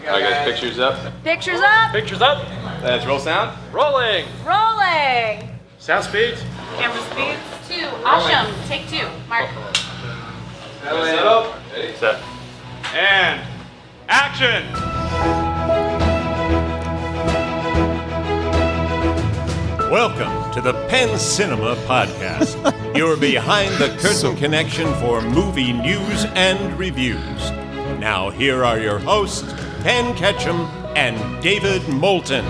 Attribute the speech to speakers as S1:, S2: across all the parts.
S1: Alright guys, pictures up.
S2: Pictures up.
S3: Pictures up.
S1: Let's roll sound.
S3: Rolling.
S2: Rolling.
S3: Sound speeds.
S2: Camera speeds. 2. Awesome. Take 2. Mark.
S1: Set up. Ready?
S3: Set. And action.
S4: Welcome to the Penn Cinema Podcast, your behind-the-curtain connection for movie news and reviews. Now, here are your hosts, Penn Ketchum and David Moulton.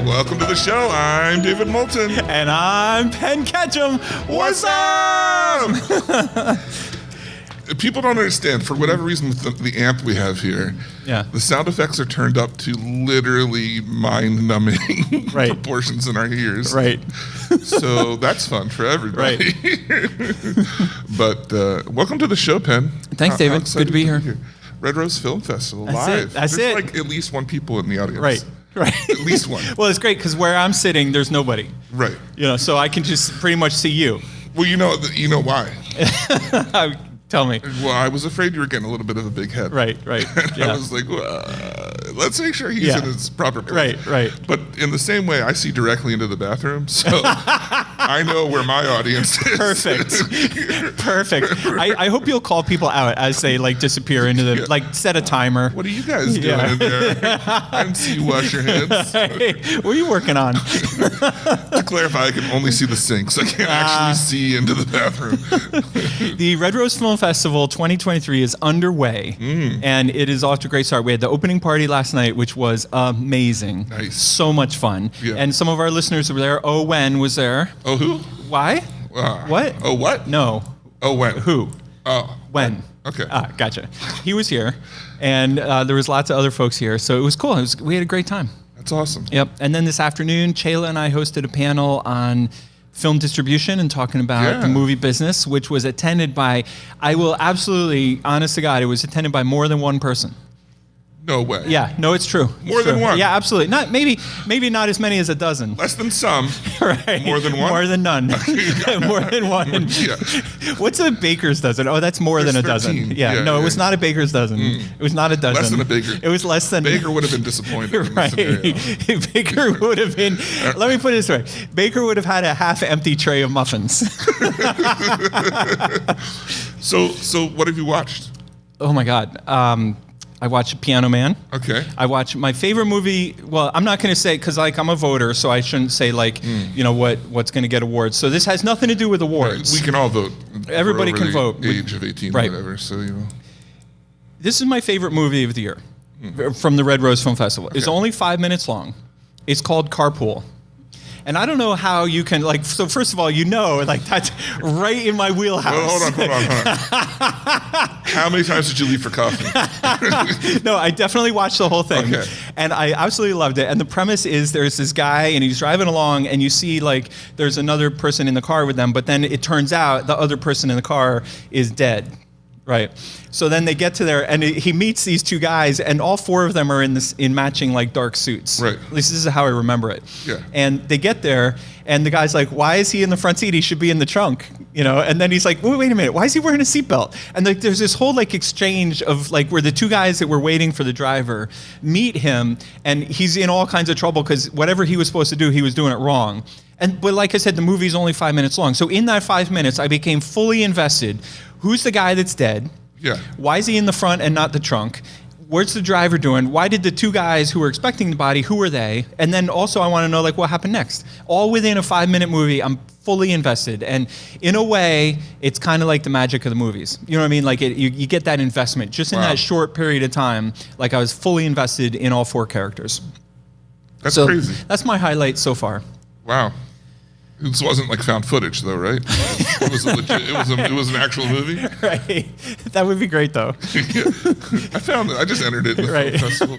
S5: Welcome to the show. I'm David Moulton.
S6: And I'm Penn Ketchum. What's up?
S5: People don't understand, for whatever reason, with the amp we have here, the sound effects are turned up to literally mind-numbing proportions in our ears.
S6: Right.
S5: So that's fun for everybody. Right. But welcome to the show, Penn.
S6: Thanks, David. Good to be here.
S5: Red Rose Film Festival,
S6: That's
S5: live.
S6: it. That's
S5: There's
S6: it.
S5: like at least one people in the audience.
S6: Right.
S5: At least one.
S6: Well, it's great because where I'm sitting, there's nobody.
S5: Right.
S6: You know, so I can just pretty much see you.
S5: Well, you know why.
S6: Tell me.
S5: Well, I was afraid you were getting a little bit of a big head.
S6: Right.
S5: And I was like, let's make sure he's in his proper place.
S6: Right.
S5: But in the same way, I see directly into the bathroom, so I know where my audience is.
S6: Perfect. I hope you'll call people out as they disappear into the set a timer.
S5: What are you guys doing in there? I didn't see you wash your hands.
S6: Hey, what are you working on?
S5: To clarify, I can only see the sinks. I can't actually see into the bathroom.
S6: The Red Rose Film Festival 2023 is underway, and it is off to a great start. We had the opening party last night, which was amazing.
S5: Nice.
S6: So much fun. Yeah. And some of our listeners were there. Oh, Wen was there.
S5: Oh, who?
S6: Why? What?
S5: Oh, what?
S6: No.
S5: Oh, when?
S6: Who?
S5: Oh.
S6: When?
S5: Okay.
S6: Gotcha. He was here, and there was lots of other folks here, so it was cool. We had a great time.
S5: That's awesome.
S6: Yep. And then this afternoon, Chayla and I hosted a panel on film distribution and talking about the movie business, which was attended by, I will absolutely, honest to God, it was attended by more than one person.
S5: No way.
S6: Yeah, no, it's true.
S5: More than one?
S6: Yeah, absolutely. Not maybe not as many as a dozen.
S5: Less than some.
S6: Right.
S5: More than one?
S6: More than none. More than one.
S5: Yeah.
S6: What's a baker's dozen? Oh, that's more than a
S5: 13.
S6: dozen. No, it was not a baker's dozen. It was not a dozen.
S5: Less than a baker.
S6: It was less than.
S5: Baker would have been disappointed.
S6: Right. Baker would have been, let me put it this way. Baker would have had a half-empty tray of muffins.
S5: So what have you watched?
S6: Oh my God. I watched Piano Man.
S5: Okay.
S6: I watched my favorite movie. Well, I'm not going to say because I'm a voter, so I shouldn't say what's going to get awards. So this has nothing to do with awards.
S5: Right. We can all vote.
S6: Everybody
S5: We're
S6: can
S5: over
S6: vote.
S5: the age of 18 or whatever. So
S6: This is my favorite movie of the year from the Red Rose Film Festival. Okay. It's only 5 minutes long. It's called Carpool. And I don't know how you can so first of all, that's right in my wheelhouse.
S5: Well, hold on. How many times did you leave for coffee?
S6: No, I definitely watched the whole thing.
S5: Okay.
S6: And I absolutely loved it. And the premise is there's this guy and he's driving along and you see there's another person in the car with them, but then it turns out the other person in the car is dead. Right. So then they get to there, and he meets these two guys, and all four of them are in matching dark suits.
S5: Right.
S6: At least this is how I remember it.
S5: Yeah.
S6: And they get there, and the guy's like, "Why is he in the front seat? He should be in the trunk." And then he's like, "Wait a minute. Why is he wearing a seatbelt?" And there's this whole exchange of where the two guys that were waiting for the driver meet him, and he's in all kinds of trouble because whatever he was supposed to do, he was doing it wrong. But like I said, the movie's only 5 minutes long. So in that 5 minutes, I became fully invested. Who's the guy that's dead?
S5: Yeah.
S6: Why is he in the front and not the trunk? What's the driver doing? Why did the two guys who were expecting the body, who are they? And then also I want to know what happened next. All within a 5 minute movie, I'm fully invested. And in a way, it's kind of like the magic of the movies. You know what I mean? You get that investment just in that short period of time. I was fully invested in all four characters.
S5: That's crazy.
S6: That's my highlight so far.
S5: Wow. This wasn't found footage though, right? It was it was an actual movie.
S6: Right. That would be great though.
S5: I found it. I just entered it in the film festival.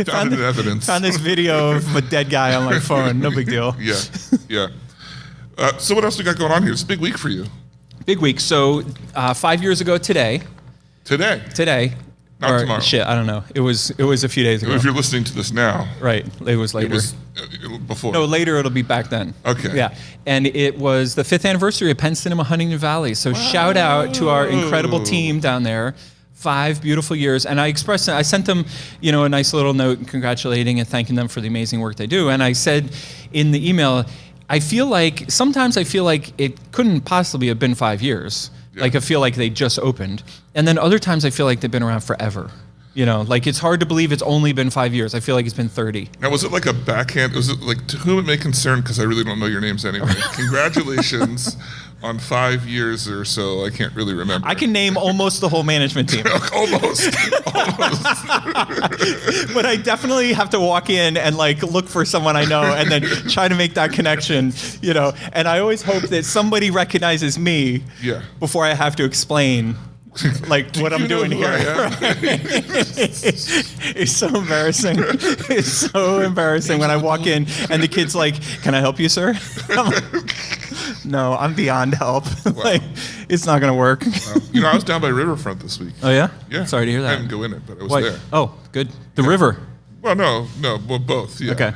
S5: Found it in evidence.
S6: Found this video of a dead guy on my phone. No big deal.
S5: Yeah. So what else we got going on here? It's a big week for you.
S6: Big week. So 5 years ago today.
S5: Today. Not tomorrow.
S6: Shit, I don't know. It was a few days ago.
S5: If you're listening to this now.
S6: Right. It was later.
S5: It was before.
S6: No, later it'll be back then.
S5: Okay.
S6: Yeah. And it was the 5th anniversary of Penn Cinema Huntington Valley. So shout out to our incredible team down there 5 beautiful years. And I sent them, a nice little note congratulating and thanking them for the amazing work they do. And I said in the email, sometimes I feel like it couldn't possibly have been 5 years. Yeah. Like I feel like they just opened. And then other times I feel like they've been around forever. Like it's hard to believe it's only been 5 years. I feel like it's been 30.
S5: Now, was it like a backhand? Was it like, to whom it may concern, because I really don't know your names anyway. Congratulations on 5 years or so. I can't really remember.
S6: I can name almost the whole management team.
S5: Almost.
S6: But I definitely have to walk in and look for someone I know and then try to make that connection, And I always hope that somebody recognizes me before I have to explain what I'm doing here. It's so embarrassing. It's so embarrassing when I walk in and the kid's like, "Can I help you, sir?" I'm like, no, I'm beyond help.
S5: Wow.
S6: It's not going to work.
S5: Wow. I was down by Riverfront this week.
S6: Oh, yeah?
S5: Yeah.
S6: Sorry to hear that.
S5: I didn't go in it, but I was there.
S6: Oh, good. The river.
S5: Well, no, well, both. Yeah.
S6: Okay.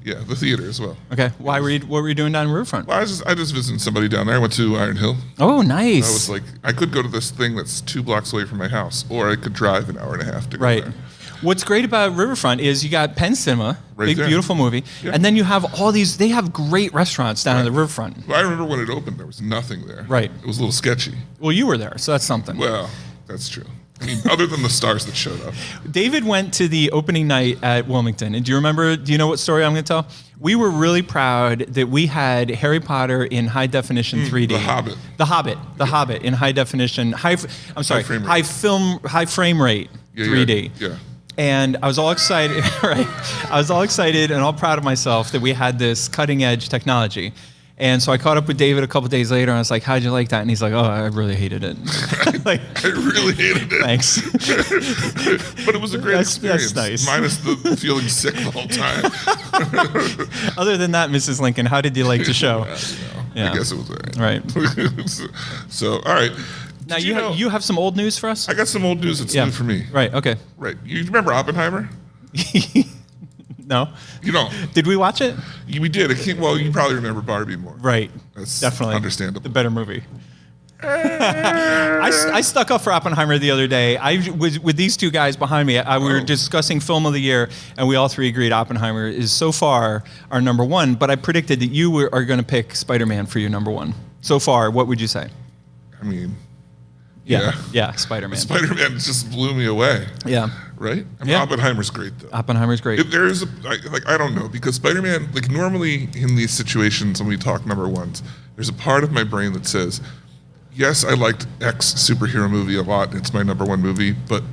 S5: Yeah, the theater as well.
S6: Okay. What were you doing down in Riverfront?
S5: Well, I just visited somebody down there. I went to Iron Hill.
S6: Oh, nice.
S5: I was like, I could go to this thing that's 2 blocks away from my house, or I could drive an hour and a half to go there.
S6: What's great about Riverfront is you got Penn Cinema, big, beautiful movie, and then you have all these, they have great restaurants down in the Riverfront.
S5: Well, I remember when it opened, there was nothing there.
S6: Right.
S5: It was a little sketchy.
S6: Well, you were there, so that's something.
S5: Well, that's true. I mean, other than the stars that showed up.
S6: David went to the opening night at Wilmington, and do you know what story I'm going to tell? We were really proud that we had Harry Potter in high definition 3D. The Hobbit in high definition, high frame rate 3D.
S5: Yeah.
S6: And I was all excited, right? I was all excited and all proud of myself that we had this cutting edge technology. And so I caught up with David a couple days later, and I was like, "How'd you like that?" And he's like, "Oh, I really hated it."
S5: I really hated it.
S6: Thanks.
S5: But it was a great experience.
S6: That's nice.
S5: Minus the feeling sick the whole time.
S6: Other than that, Mrs. Lincoln, how did you like the show?
S5: I guess it was all right.
S6: Right.
S5: So, all right.
S6: Now, you have some old news for us?
S5: I got some old news that's new for me.
S6: Right, okay.
S5: Right. You remember Oppenheimer?
S6: No.
S5: You don't?
S6: Did we watch it?
S5: We did. Well, you probably remember Barbie more.
S6: Right.
S5: That's
S6: definitely
S5: understandable.
S6: The better movie. I stuck up for Oppenheimer the other day. I was with these two guys behind me. We were discussing film of the year, and we all three agreed Oppenheimer is so far our number one. But I predicted that you are going to pick Spider-Man for your number one. So far, what would you say?
S5: I mean,
S6: yeah, Spider-Man.
S5: Spider-Man just blew me away.
S6: Yeah.
S5: Right? I mean, Oppenheimer's great, though.
S6: Oppenheimer's great.
S5: I don't know, because Spider-Man, normally in these situations when we talk number ones, there's a part of my brain that says, yes, I liked X superhero movie a lot. It's my number one movie, but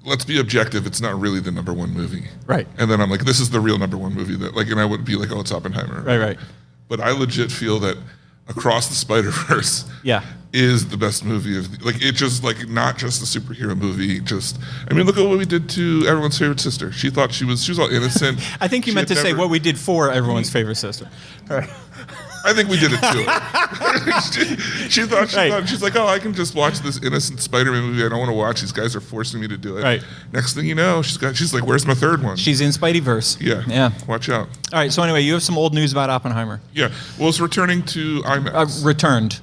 S5: let's be objective. It's not really the number one movie.
S6: Right.
S5: And then I'm like, this is the real number one movie that and I would be like, oh, it's Oppenheimer.
S6: Right.
S5: But I legit feel that Across the Spider-Verse is the best movie of it just not just a superhero movie. Look at what we did to everyone's favorite sister. She thought she was all innocent.
S6: I think you meant to say what we did for everyone's favorite sister. All right.
S5: I think we did it too. she thought she's like, oh, I can just watch this innocent Spider-Man movie I don't want to watch. These guys are forcing me to do it. Right. Next thing you know, she's like, where's my third one?
S6: She's in Spideyverse.
S5: Yeah. Watch out.
S6: All right. So anyway, you have some old news about Oppenheimer.
S5: Yeah. Well, it's returning to IMAX.
S6: Returned.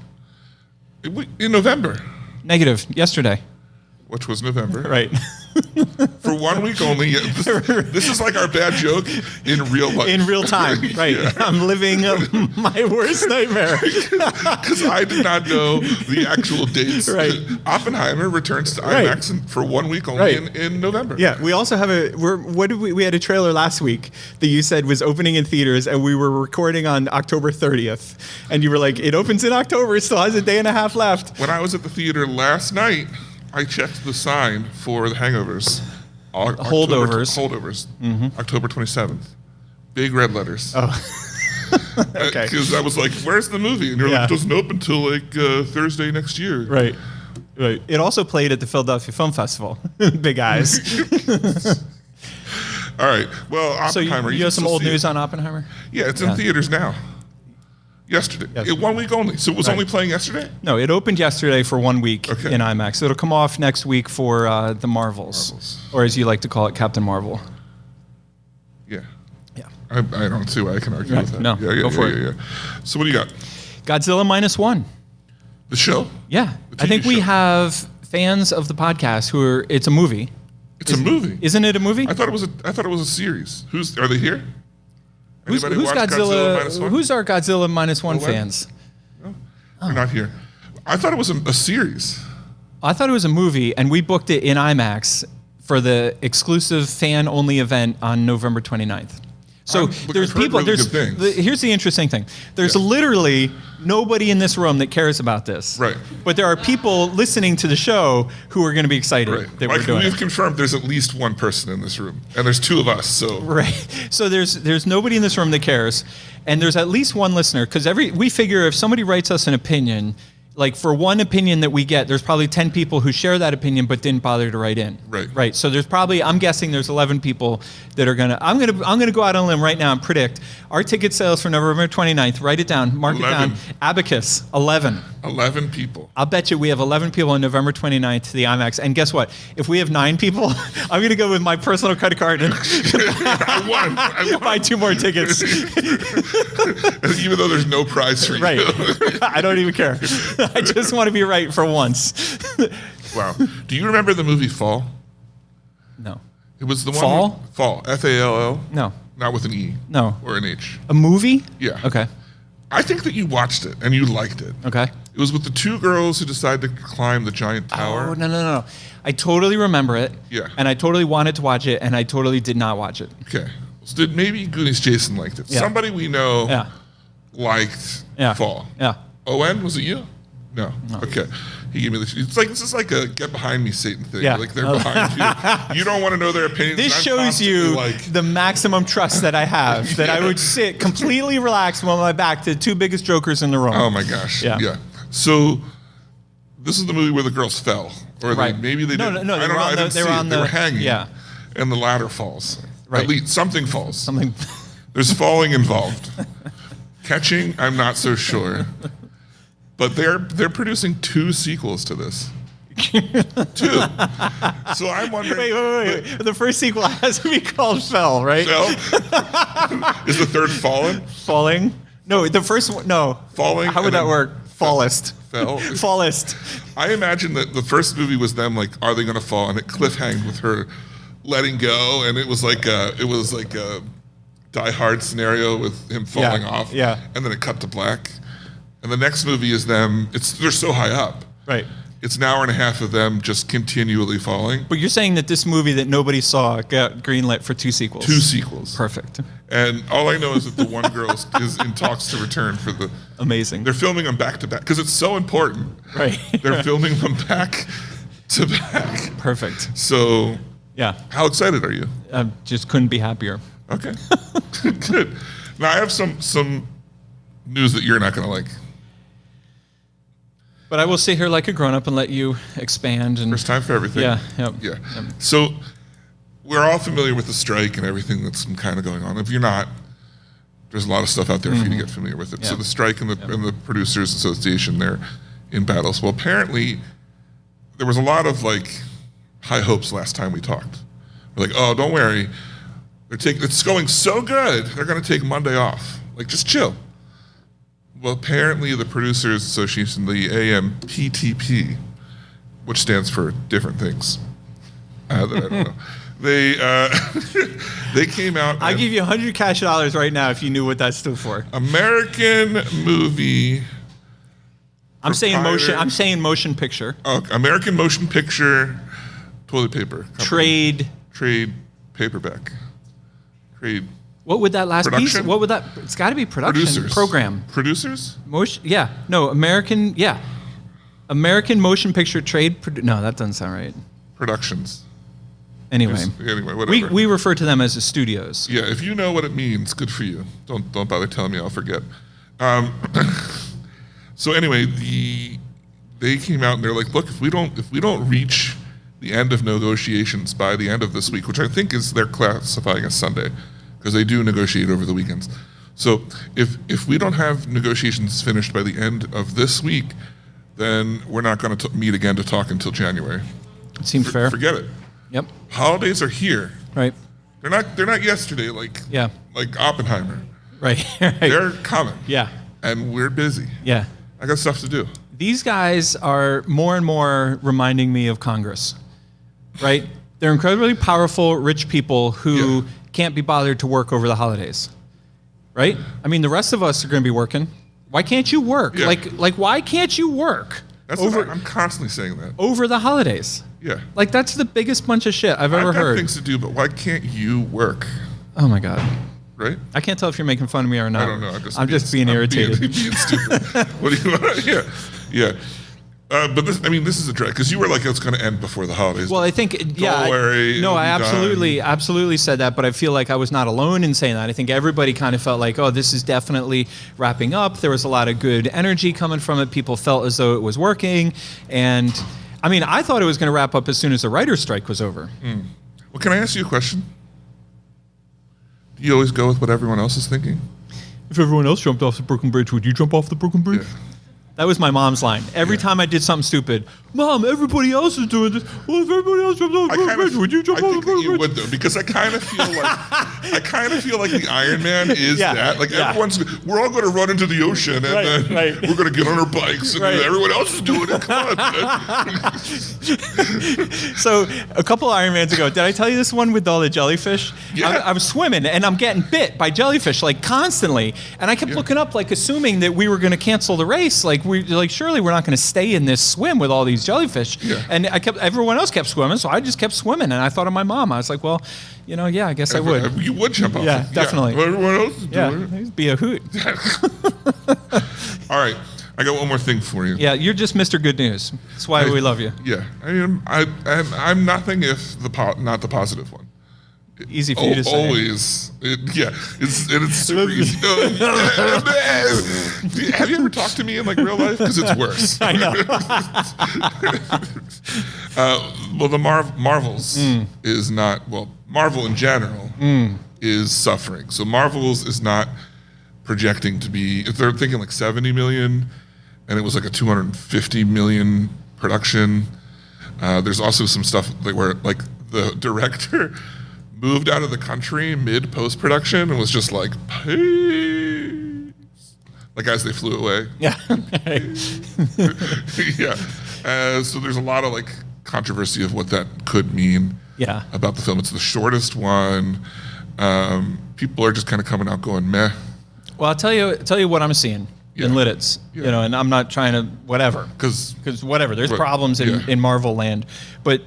S5: In November.
S6: Negative. Yesterday.
S5: Which was November.
S6: Right.
S5: For 1 week only. This is like our bad joke in real life.
S6: In real time, right. Yeah. I'm living my worst nightmare.
S5: Because I did not know the actual dates.
S6: Right.
S5: Oppenheimer returns to IMAX for 1 week only in November.
S6: Yeah, we also have we had a trailer last week that you said was opening in theaters, and we were recording on October 30th. And you were like, it opens in October, it still has a day and a half left.
S5: When I was at the theater last night, I checked the sign for The Hangovers.
S6: Holdovers.
S5: Mm-hmm. October 27th. Big red letters.
S6: Oh. Okay.
S5: Because I was like, where's the movie? And you're like, it doesn't open until Thursday next year.
S6: Right. It also played at the Philadelphia Film Festival. Big eyes.
S5: All right. Well, Oppenheimer.
S6: So you have some old news on Oppenheimer?
S5: Yeah, it's in theaters now. Yesterday. 1 week only. So it was only playing yesterday?
S6: No, it opened yesterday for 1 week in IMAX. So it'll come off next week for the Marvels. Or as you like to call it, Captain Marvel.
S5: Yeah. I don't see why I can argue with that.
S6: No, go for it.
S5: Yeah. So what do you got?
S6: Godzilla -1.
S5: The show?
S6: Yeah. I think we have fans of the podcast who are. It's a movie.
S5: It's a movie.
S6: Isn't it a movie?
S5: I thought it was a series. Are they here?
S6: Who's
S5: Anybody watch Godzilla Minus One?
S6: Who's our Godzilla Minus One fans?
S5: No, they're not here. I thought it was a series.
S6: I thought it was a movie, and we booked it in IMAX for the exclusive fan-only event on November 29th. So there's people. Here's the interesting thing. There's literally nobody in this room that cares about this.
S5: Right.
S6: But there are people listening to the show who are going to be excited that we're doing
S5: We've
S6: it.
S5: confirmed there's at least one person in this room, and there's two of us. So
S6: right. So there's nobody in this room that cares, and there's at least one listener because we figure if somebody writes us an opinion. Like for one opinion that we get, there's probably 10 people who share that opinion but didn't bother to write in. Right. So there's probably, I'm guessing there's 11 people that are I'm gonna go out on a limb right now and predict our ticket sales for November 29th. Write it down, mark 11. It down. Abacus, 11.
S5: 11 people.
S6: I'll bet you we have 11 people on November 29th to the IMAX. And guess what? If we have 9 people, I'm gonna go with my personal credit card and
S5: I won.
S6: buy 2 more tickets.
S5: Even though there's no prize for you.
S6: Right. I don't even care. I just want to be right for once.
S5: Wow. Do you remember the movie Fall?
S6: No.
S5: It was the one.
S6: Fall?
S5: Fall. F-A-L-L?
S6: No.
S5: Not with an E.
S6: No.
S5: Or an H.
S6: A movie?
S5: Yeah.
S6: Okay.
S5: I think that you watched it and you liked it.
S6: Okay.
S5: It was with the 2 girls who decided to climb the giant tower.
S6: Oh, no. I totally remember it.
S5: Yeah.
S6: And I totally wanted to watch it, and I totally did not watch it.
S5: Okay. So did maybe Goonies Jason liked it.
S6: Yeah.
S5: Somebody we know liked Fall.
S6: Yeah.
S5: Owen, was it you? No. Okay. He gave me this. This is like a get behind me Satan thing.
S6: Yeah.
S5: Like they're behind you. You don't want to know their opinions.
S6: This shows you the maximum trust that I have. That I would sit completely relaxed on my back to the 2 biggest jokers in the room.
S5: Oh my gosh.
S6: Yeah.
S5: So this is the movie where the girls fell, or maybe they didn't.
S6: No.
S5: I don't know. I didn't see it. They were hanging.
S6: Yeah.
S5: And the ladder falls.
S6: Right.
S5: At least something falls.
S6: Something.
S5: There's falling involved. Catching, I'm not so sure. But they're producing 2 sequels to this. 2. So I'm wondering.
S6: Wait. The first sequel has to be called Fell, right?
S5: Fell? Is the third Fallen?
S6: Falling? No, the first one. No.
S5: Falling.
S6: How would that work? Fallest.
S5: Fell.
S6: Fallest.
S5: I imagine that the first movie was them like, are they going to fall? And it cliffhanged with her letting go, and it was like a Die Hard scenario with him falling off.
S6: Yeah.
S5: And then it cut to black. And the next movie is them. They're so high up.
S6: Right.
S5: It's an hour and a half of them just continually falling.
S6: But you're saying that this movie that nobody saw got greenlit for 2 sequels.
S5: 2 sequels.
S6: Perfect.
S5: And all I know is that the one girl is in talks to return for the.
S6: Amazing.
S5: They're filming them back to back because it's so important.
S6: Right.
S5: They're filming them back to back.
S6: Perfect.
S5: So.
S6: Yeah.
S5: How excited are you?
S6: I just couldn't be happier.
S5: Okay. Good. Now I have some news that you're not going to like.
S6: But I will sit here like a grown-up and let you expand. And
S5: first time for everything.
S6: Yeah.
S5: Yeah. So we're all familiar with the strike and everything that's kind of going on. If you're not, there's a lot of stuff out there for you to get familiar with it. Yeah. So the strike and the Producers Association, they're in battles. Well, apparently there was a lot of high hopes last time we talked. We're like, oh, don't worry. It's going so good. They're going to take Monday off. Just chill. Well, apparently the Producers Association, the AMPTP, which stands for different things that I don't know, they came out.
S6: I'll give you $100 cash right now if you knew what that stood for.
S5: American Movie.
S6: I'm saying motion picture.
S5: American Motion Picture Toilet Paper
S6: Company.
S5: Trade Paperback. Trade.
S6: What would that last
S5: production?
S6: piece? What would that? It's got to be production.
S5: Producers.
S6: Program.
S5: Producers?
S6: Motion. Yeah. No. American. Yeah. American Motion Picture Trade. No, that doesn't sound right.
S5: Productions.
S6: Anyway,
S5: whatever.
S6: We refer to them as the studios.
S5: Yeah. If you know what it means, good for you. Don't bother telling me. I'll forget. So anyway, they came out and they're like, look, if we don't reach the end of negotiations by the end of this week, which I think is they're classifying as Sunday, because they do negotiate over the weekends. So if we don't have negotiations finished by the end of this week, then we're not going to meet again to talk until January.
S6: It seems fair.
S5: Forget it.
S6: Yep.
S5: Holidays are here.
S6: Right.
S5: They're not yesterday like Oppenheimer.
S6: Right.
S5: They're coming.
S6: Yeah.
S5: And we're busy.
S6: Yeah.
S5: I got stuff to do.
S6: These guys are more and more reminding me of Congress, right? They're incredibly powerful, rich people who can't be bothered to work over the holidays, right? I mean, the rest of us are going to be working. Why can't you work?
S5: Yeah.
S6: Like, why can't you work?
S5: I'm constantly saying that.
S6: Over the holidays.
S5: Yeah.
S6: Like, that's the biggest bunch of shit I've ever heard.
S5: I've got things to do, but why can't you work?
S6: Oh, my God.
S5: Right?
S6: I can't tell if you're making fun of me or not.
S5: I don't know.
S6: I'm just being irritated.
S5: Being stupid. What do you want? Yeah. But this is a drag because you were like, it's going to end before the holidays.
S6: Well, I think,
S5: Don't worry.
S6: No, I
S5: done.
S6: absolutely said that, but I feel like I was not alone in saying that. I think everybody kind of felt like, oh, this is definitely wrapping up. There was a lot of good energy coming from it. People felt as though it was working. And I mean, I thought it was going to wrap up as soon as the writer's strike was over.
S5: Well, can I ask you a question? Do you always go with what everyone else is thinking?
S6: If everyone else jumped off the Brooklyn Bridge, would you jump off the Brooklyn Bridge?
S5: Yeah.
S6: That was my mom's line. Every time I did something stupid, Mom, everybody else is doing this. Well, if everybody else jumped off the Brooklyn Bridge, would you jump off the Brooklyn Bridge?
S5: You would though, because I kind of feel like the Iron Man is that. Like we're all going to run into the ocean and then we're going to get on our bikes and everyone else is doing it. Come on.
S6: So a couple Iron Mans ago, did I tell you this one with all the jellyfish?
S5: Yeah.
S6: I was swimming and I'm getting bit by jellyfish like constantly, and I kept looking up, like assuming that we were going to cancel the race. Like surely we're not going to stay in this swim with all these jellyfish.
S5: Yeah.
S6: And everyone else kept swimming, so I just kept swimming. And I thought of my mom. I was like, well, I guess I would.
S5: You would jump off.
S6: Yeah, definitely.
S5: Well, everyone else is doing it.
S6: It'd be a hoot.
S5: All right, I got one more thing for you.
S6: Yeah, you're just Mr. Good News. That's why we love you.
S5: Yeah, I mean, I'm nothing if not the positive one.
S6: Easy for you to say.
S5: Always. It's super easy. Have you ever talked to me in like real life? Because it's worse.
S6: I know.
S5: Well, the Marvels is not, Marvel in general is suffering. So Marvels is not projecting to be, if they're thinking like 70 million, and it was like a 250 million production. There's also some stuff where like the director moved out of the country mid post-production and was just like, peace. Like as they flew away.
S6: Yeah.
S5: Yeah. So there's a lot of like controversy of what that could mean about the film. It's the shortest one. People are just kind of coming out going, meh.
S6: Well, I'll tell you what I'm seeing in Lidditz, and I'm not trying to whatever. Because whatever. There's problems in Marvel land. But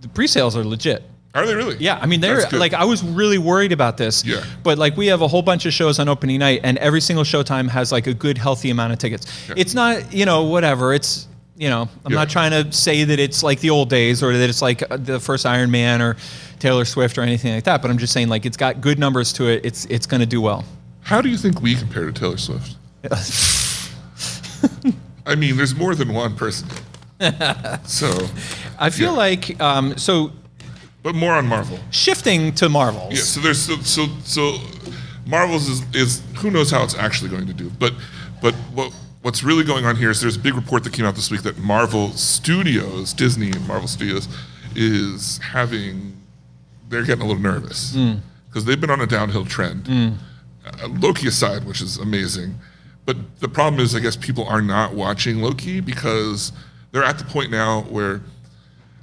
S6: the pre-sales are legit.
S5: Are they really?
S6: Yeah, I mean, they're like, I was really worried about this.
S5: Yeah.
S6: But like, we have a whole bunch of shows on opening night, and every single showtime has like a good, healthy amount of tickets. Yeah. It's not, whatever. It's, I'm not trying to say that it's like the old days or that it's like the first Iron Man or Taylor Swift or anything like that. But I'm just saying, like, it's got good numbers to it. It's going to do well.
S5: How do you think we compare to Taylor Swift? I mean, there's more than one person. So
S6: I feel like
S5: but more on Marvel.
S6: Shifting to Marvels.
S5: Yeah, so there's so Marvels is who knows how it's actually going to do. But what's really going on here is there's a big report that came out this week that Marvel Studios, Disney and Marvel Studios, they're getting a little nervous because they've been on a downhill trend. Loki aside, which is amazing, but the problem is I guess people are not watching Loki because they're at the point now where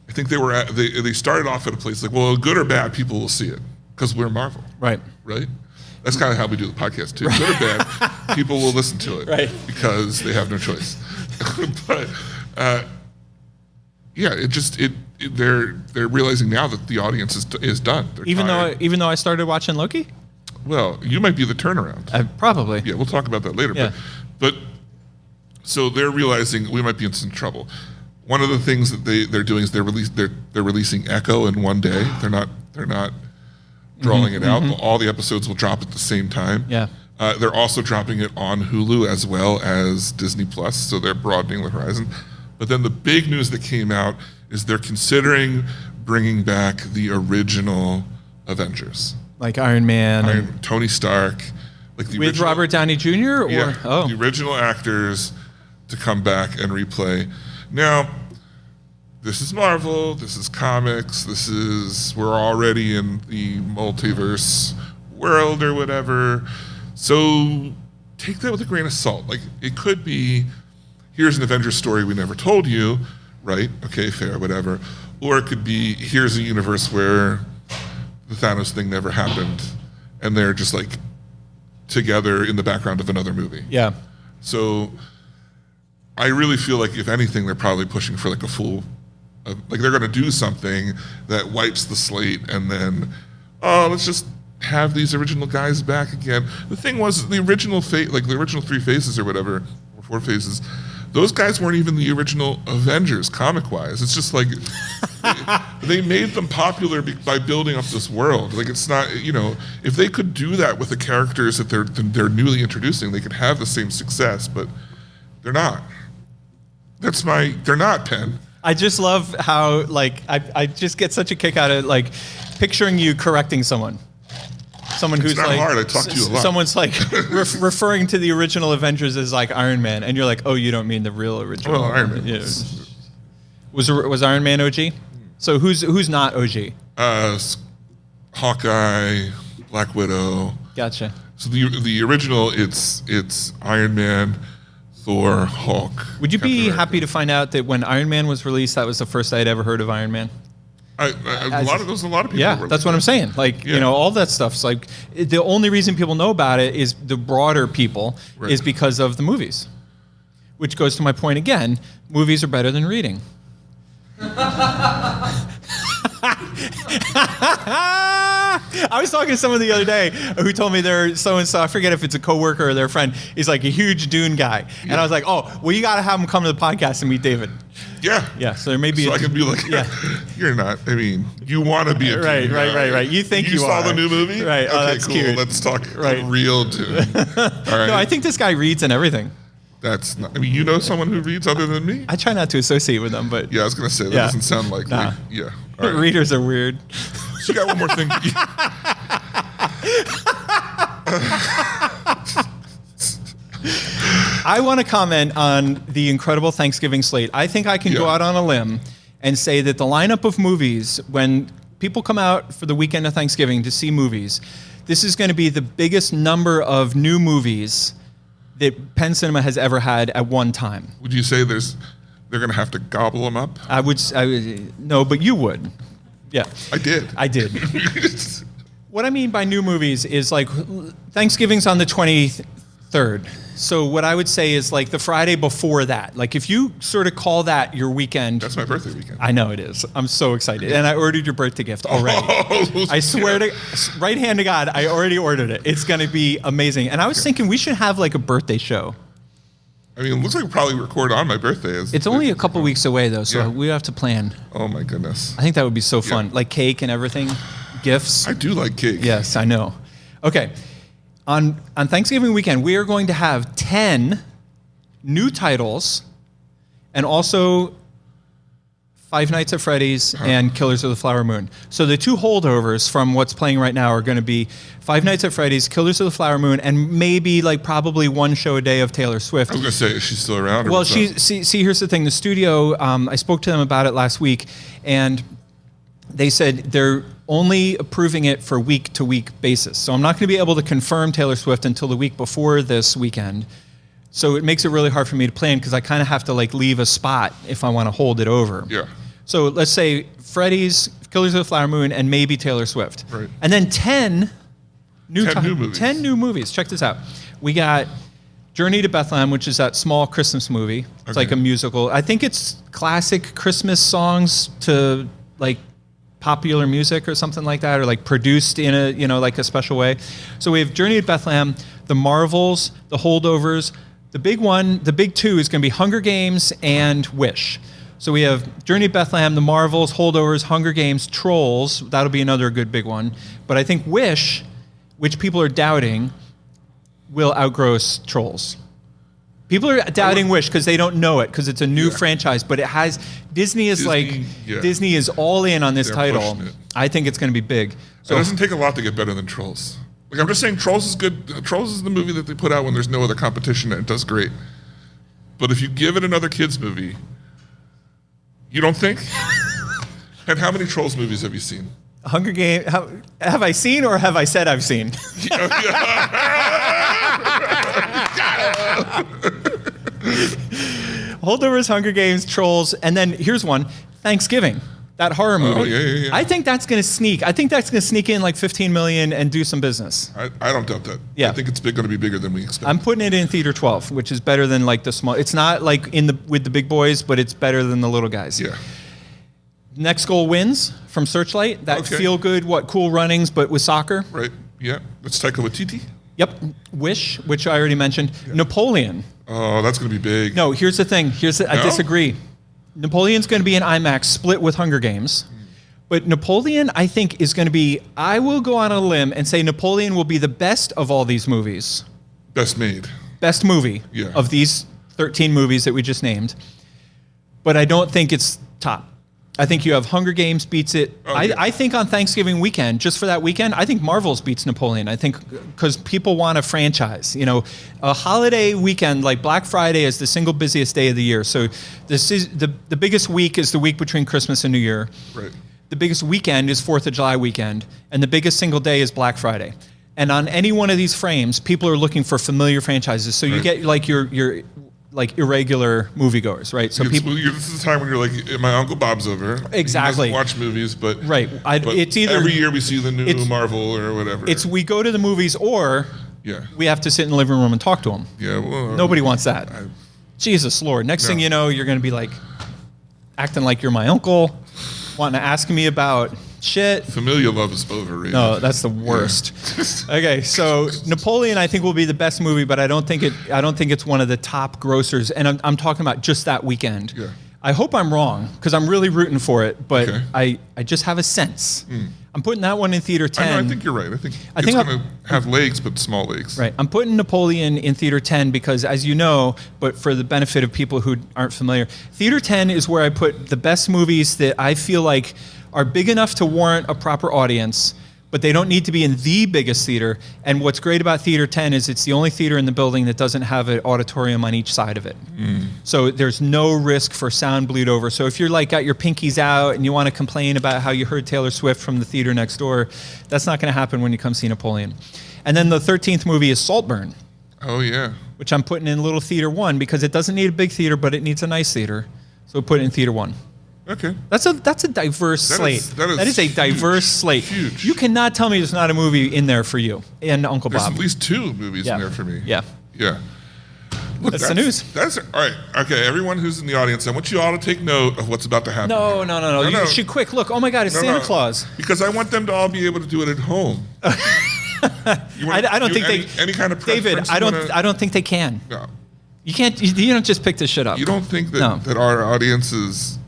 S5: I think they started off at a place like, well, good or bad, people will see it because we're Marvel. Right? That's kind of how we do the podcast too. Right. Good or bad, people will listen to it because they have no choice. But they're realizing now that the audience is done.
S6: Even though I started watching Loki?
S5: Well, you might be the turnaround.
S6: Probably.
S5: Yeah, we'll talk about that later. Yeah. But so they're realizing we might be in some trouble. One of the things that they're doing is they're releasing Echo in one day. They're not drawing it out. All the episodes will drop at the same time.
S6: Yeah.
S5: They're also dropping it on Hulu as well as Disney Plus, so they're broadening the horizon. But then the big news that came out is they're considering bringing back the original Avengers.
S6: Like Iron Man.
S5: Tony Stark. Like the
S6: with
S5: original,
S6: Robert Downey Jr.?
S5: The original actors to come back and replay. Now, this is Marvel, this is comics, we're already in the multiverse world or whatever. So take that with a grain of salt. Like, it could be, here's an Avengers story we never told you, right? Okay, fair, whatever. Or it could be, here's a universe where the Thanos thing never happened, and they're just like together in the background of another movie.
S6: Yeah.
S5: So I really feel like, if anything, they're probably pushing for like a full, like they're going to do something that wipes the slate, and then, let's just have these original guys back again. The thing was, the original like the original 3 phases or whatever, or 4 phases, those guys weren't even the original Avengers comic-wise. It's just like they made them popular by building up this world. Like, it's not, if they could do that with the characters that they're newly introducing, they could have the same success, but they're not. They're not, Penn.
S6: I just love how, like, I just get such a kick out of, like, picturing you correcting someone. Someone who's
S5: it's not
S6: like,
S5: hard. I talk to you a lot.
S6: Someone's like referring to the original Avengers as like Iron Man, and you're like, oh, you don't mean the real original.
S5: Well, Iron Man.
S6: Yeah. Was Iron Man OG? So who's not OG?
S5: Hawkeye, Black Widow.
S6: Gotcha.
S5: So the original, it's Iron Man, Thor, Hulk.
S6: Would you
S5: Captain
S6: be
S5: America.
S6: happy to find out that when Iron Man was released, that was the first I'd ever heard of Iron Man?
S5: A lot of people.
S6: Yeah, that's what I'm saying. Like,
S5: Yeah.
S6: all that stuff's like, the only reason people know about it is the broader people
S5: Right.
S6: is because of the movies. Which goes to my point again, movies are better than reading. I was talking to someone the other day who told me they're so-and-so, I forget if it's a coworker or their friend, he's like a huge Dune guy. And I was like, oh, well, you got to have him come to the podcast and meet David.
S5: Yeah.
S6: Yeah, so there may be
S5: So I can be like, you're not. I mean, you want to be a
S6: Right,
S5: Dune
S6: right,
S5: guy.
S6: right. You think you
S5: saw
S6: are.
S5: the new movie?
S6: Right.
S5: Okay,
S6: Oh, that's
S5: cool.
S6: cute.
S5: Let's talk
S6: Right.
S5: real Dune. All right.
S6: No, I think this guy reads and everything.
S5: That's not. I mean, you know someone who reads other than me?
S6: I try not to associate with them, but
S5: Yeah, I was gonna say that
S6: Yeah.
S5: doesn't sound like
S6: Nah.
S5: me. Yeah. All right.
S6: readers are weird.
S5: So you got one more thing.
S6: I want to comment on the incredible Thanksgiving slate. I think I can go
S5: Yeah.
S6: out on a limb and say that the lineup of movies, when people come out for the weekend of Thanksgiving to see movies, this is going to be the biggest number of new movies that Penn Cinema has ever had at one time.
S5: Would you say they're gonna have to gobble them up?
S6: I would no, but you would. Yeah.
S5: I did.
S6: I did. What I mean by new movies is like Thanksgiving's on the 23rd. So what I would say is like the Friday before that. Like if you sort of call that your weekend.
S5: That's my birthday weekend.
S6: I know it is. I'm so excited. And I ordered your birthday gift already.
S5: Oh,
S6: I swear to right hand to God, I already ordered it. It's going to be amazing. And I was thinking we should have like a birthday show.
S5: I mean, it looks like we'll probably record on my birthday.
S6: It's only a couple weeks away though, so
S5: Yeah.
S6: we have to plan.
S5: Oh my goodness.
S6: I think that would be so fun.
S5: Yeah.
S6: Like cake and everything, gifts.
S5: I do like cake.
S6: Yes, I know. Okay. On Thanksgiving weekend, we are going to have 10 new titles and also Five Nights at Freddy's and Killers of the Flower Moon. So the two holdovers from what's playing right now are going to be Five Nights at Freddy's, Killers of the Flower Moon, and maybe like probably one show a day of Taylor Swift.
S5: I was gonna say, is she still around? Or
S6: Well,
S5: what's up?
S6: see, here's the thing. The studio, I spoke to them about it last week, and they said they're only approving it for week-to-week basis. So I'm not going to be able to confirm Taylor Swift until the week before this weekend. So it makes it really hard for me to plan because I kind of have to like leave a spot if I want to hold it over.
S5: Yeah.
S6: So let's say Freddy's, Killers of the Flower Moon, and maybe Taylor Swift.
S5: Right.
S6: And then 10 new
S5: 10 new movies.
S6: 10 new movies. Check this out. We got Journey to Bethlehem, which is that small Christmas movie. It's like a musical. I think it's classic Christmas songs to like popular music or something like that, or like produced in a, like a special way. So we have Journey to Bethlehem, The Marvels, The Holdovers. The big one, the big two is going to be Hunger Games and Wish. So we have Journey to Bethlehem, The Marvels, Holdovers, Hunger Games, Trolls. That'll be another good big one. But I think Wish, which people are doubting, will outgrow Trolls. People are doubting Wish because they don't know it because it's a new franchise, but it has Disney is Disney is all in on this
S5: They're
S6: title.
S5: pushing it.
S6: I think it's going to be big.
S5: So it doesn't take a lot to get better than Trolls. Like, I'm just saying, Trolls is good. Trolls is the movie that they put out when there's no other competition, and it does great. But if you give it another kids movie, you don't think? And how many Trolls movies have you seen?
S6: Hunger Games. Have I seen or have I said I've seen? Holdovers, Hunger Games, Trolls, and then here's one, Thanksgiving. That horror movie.
S5: Oh, yeah.
S6: I think that's going to sneak. I think that's going to sneak in like 15 million and do some business.
S5: I don't doubt that.
S6: Yeah.
S5: I think it's going to be bigger than we expect.
S6: I'm putting it in theater 12, which is better than like the small. It's not like with the big boys, but it's better than the little guys.
S5: Yeah.
S6: Next Goal Wins from Searchlight. That feel good, cool runnings, but with soccer.
S5: Right. Yeah. That's Taika Waititi.
S6: Yep. Wish, which I already mentioned. Yeah. Napoleon.
S5: Oh, that's going to be big.
S6: No, here's the thing. I disagree. Napoleon's going to be in IMAX, split with Hunger Games. But Napoleon, I think, is going to be, I will go on a limb and say Napoleon will be the best of all these movies.
S5: Best made.
S6: Best movie
S5: Yeah.
S6: of these 13 movies that we just named. But I don't think it's top. I think you have Hunger Games beats it. I think on Thanksgiving weekend, just for that weekend, I think Marvel's beats Napoleon. I think because people want a franchise. You know, a holiday weekend like Black Friday is the single busiest day of the year. So this is the biggest week is the week between Christmas and New Year.
S5: Right.
S6: The biggest weekend is 4th of July weekend, and the biggest single day is Black Friday. And on any one of these frames, people are looking for familiar franchises. So you get like your like irregular moviegoers, right? So
S5: this is the time when you're like, my Uncle Bob's over.
S6: Exactly.
S5: He doesn't watch movies, but
S6: it's either
S5: every year we see the new Marvel or whatever.
S6: It's we go to the movies or we have to sit in the living room and talk to them.
S5: Yeah, well,
S6: nobody wants that. Jesus Lord! Next thing you know, you're going to be like acting like you're my uncle, wanting to ask me about shit.
S5: Familial love is overrated.
S6: No, that's the worst. Yeah. Okay, so Napoleon I think will be the best movie, but I don't think it's one of the top grossers. And I'm talking about just that weekend.
S5: Yeah.
S6: I hope I'm wrong because I'm really rooting for it, but I just have a sense. I'm putting that one in theater 10.
S5: I think you're right. I think it's going to have legs, but small legs.
S6: Right. I'm putting Napoleon in theater 10 because, as you know, but for the benefit of people who aren't familiar, theater 10 is where I put the best movies that I feel like are big enough to warrant a proper audience, but they don't need to be in the biggest theater. And what's great about theater 10 is it's the only theater in the building that doesn't have an auditorium on each side of it. So there's no risk for sound bleed over. So if you're like got your pinkies out and you want to complain about how you heard Taylor Swift from the theater next door, that's not going to happen when you come see Napoleon. And then the 13th movie is Saltburn.
S5: Oh, yeah.
S6: Which I'm putting in little theater 1 because it doesn't need a big theater, but it needs a nice theater. So put it in theater 1.
S5: Okay.
S6: That's a diverse slate. That is a diverse slate.
S5: Huge.
S6: You cannot tell me there's not a movie in there for you and Uncle Bob.
S5: There's at least 2 movies in there for me.
S6: Yeah.
S5: Yeah. Look,
S6: that's the news.
S5: That's all right. Okay, everyone who's in the audience, I want you all to take note of what's about to happen.
S6: No. You should quick look. Oh my God, it's Santa Claus.
S5: Because I want them to all be able to do it at home.
S6: I don't think
S5: any kind of
S6: David, I don't think they can.
S5: No.
S6: You can't. You don't just pick this shit up.
S5: You don't think that our audiences.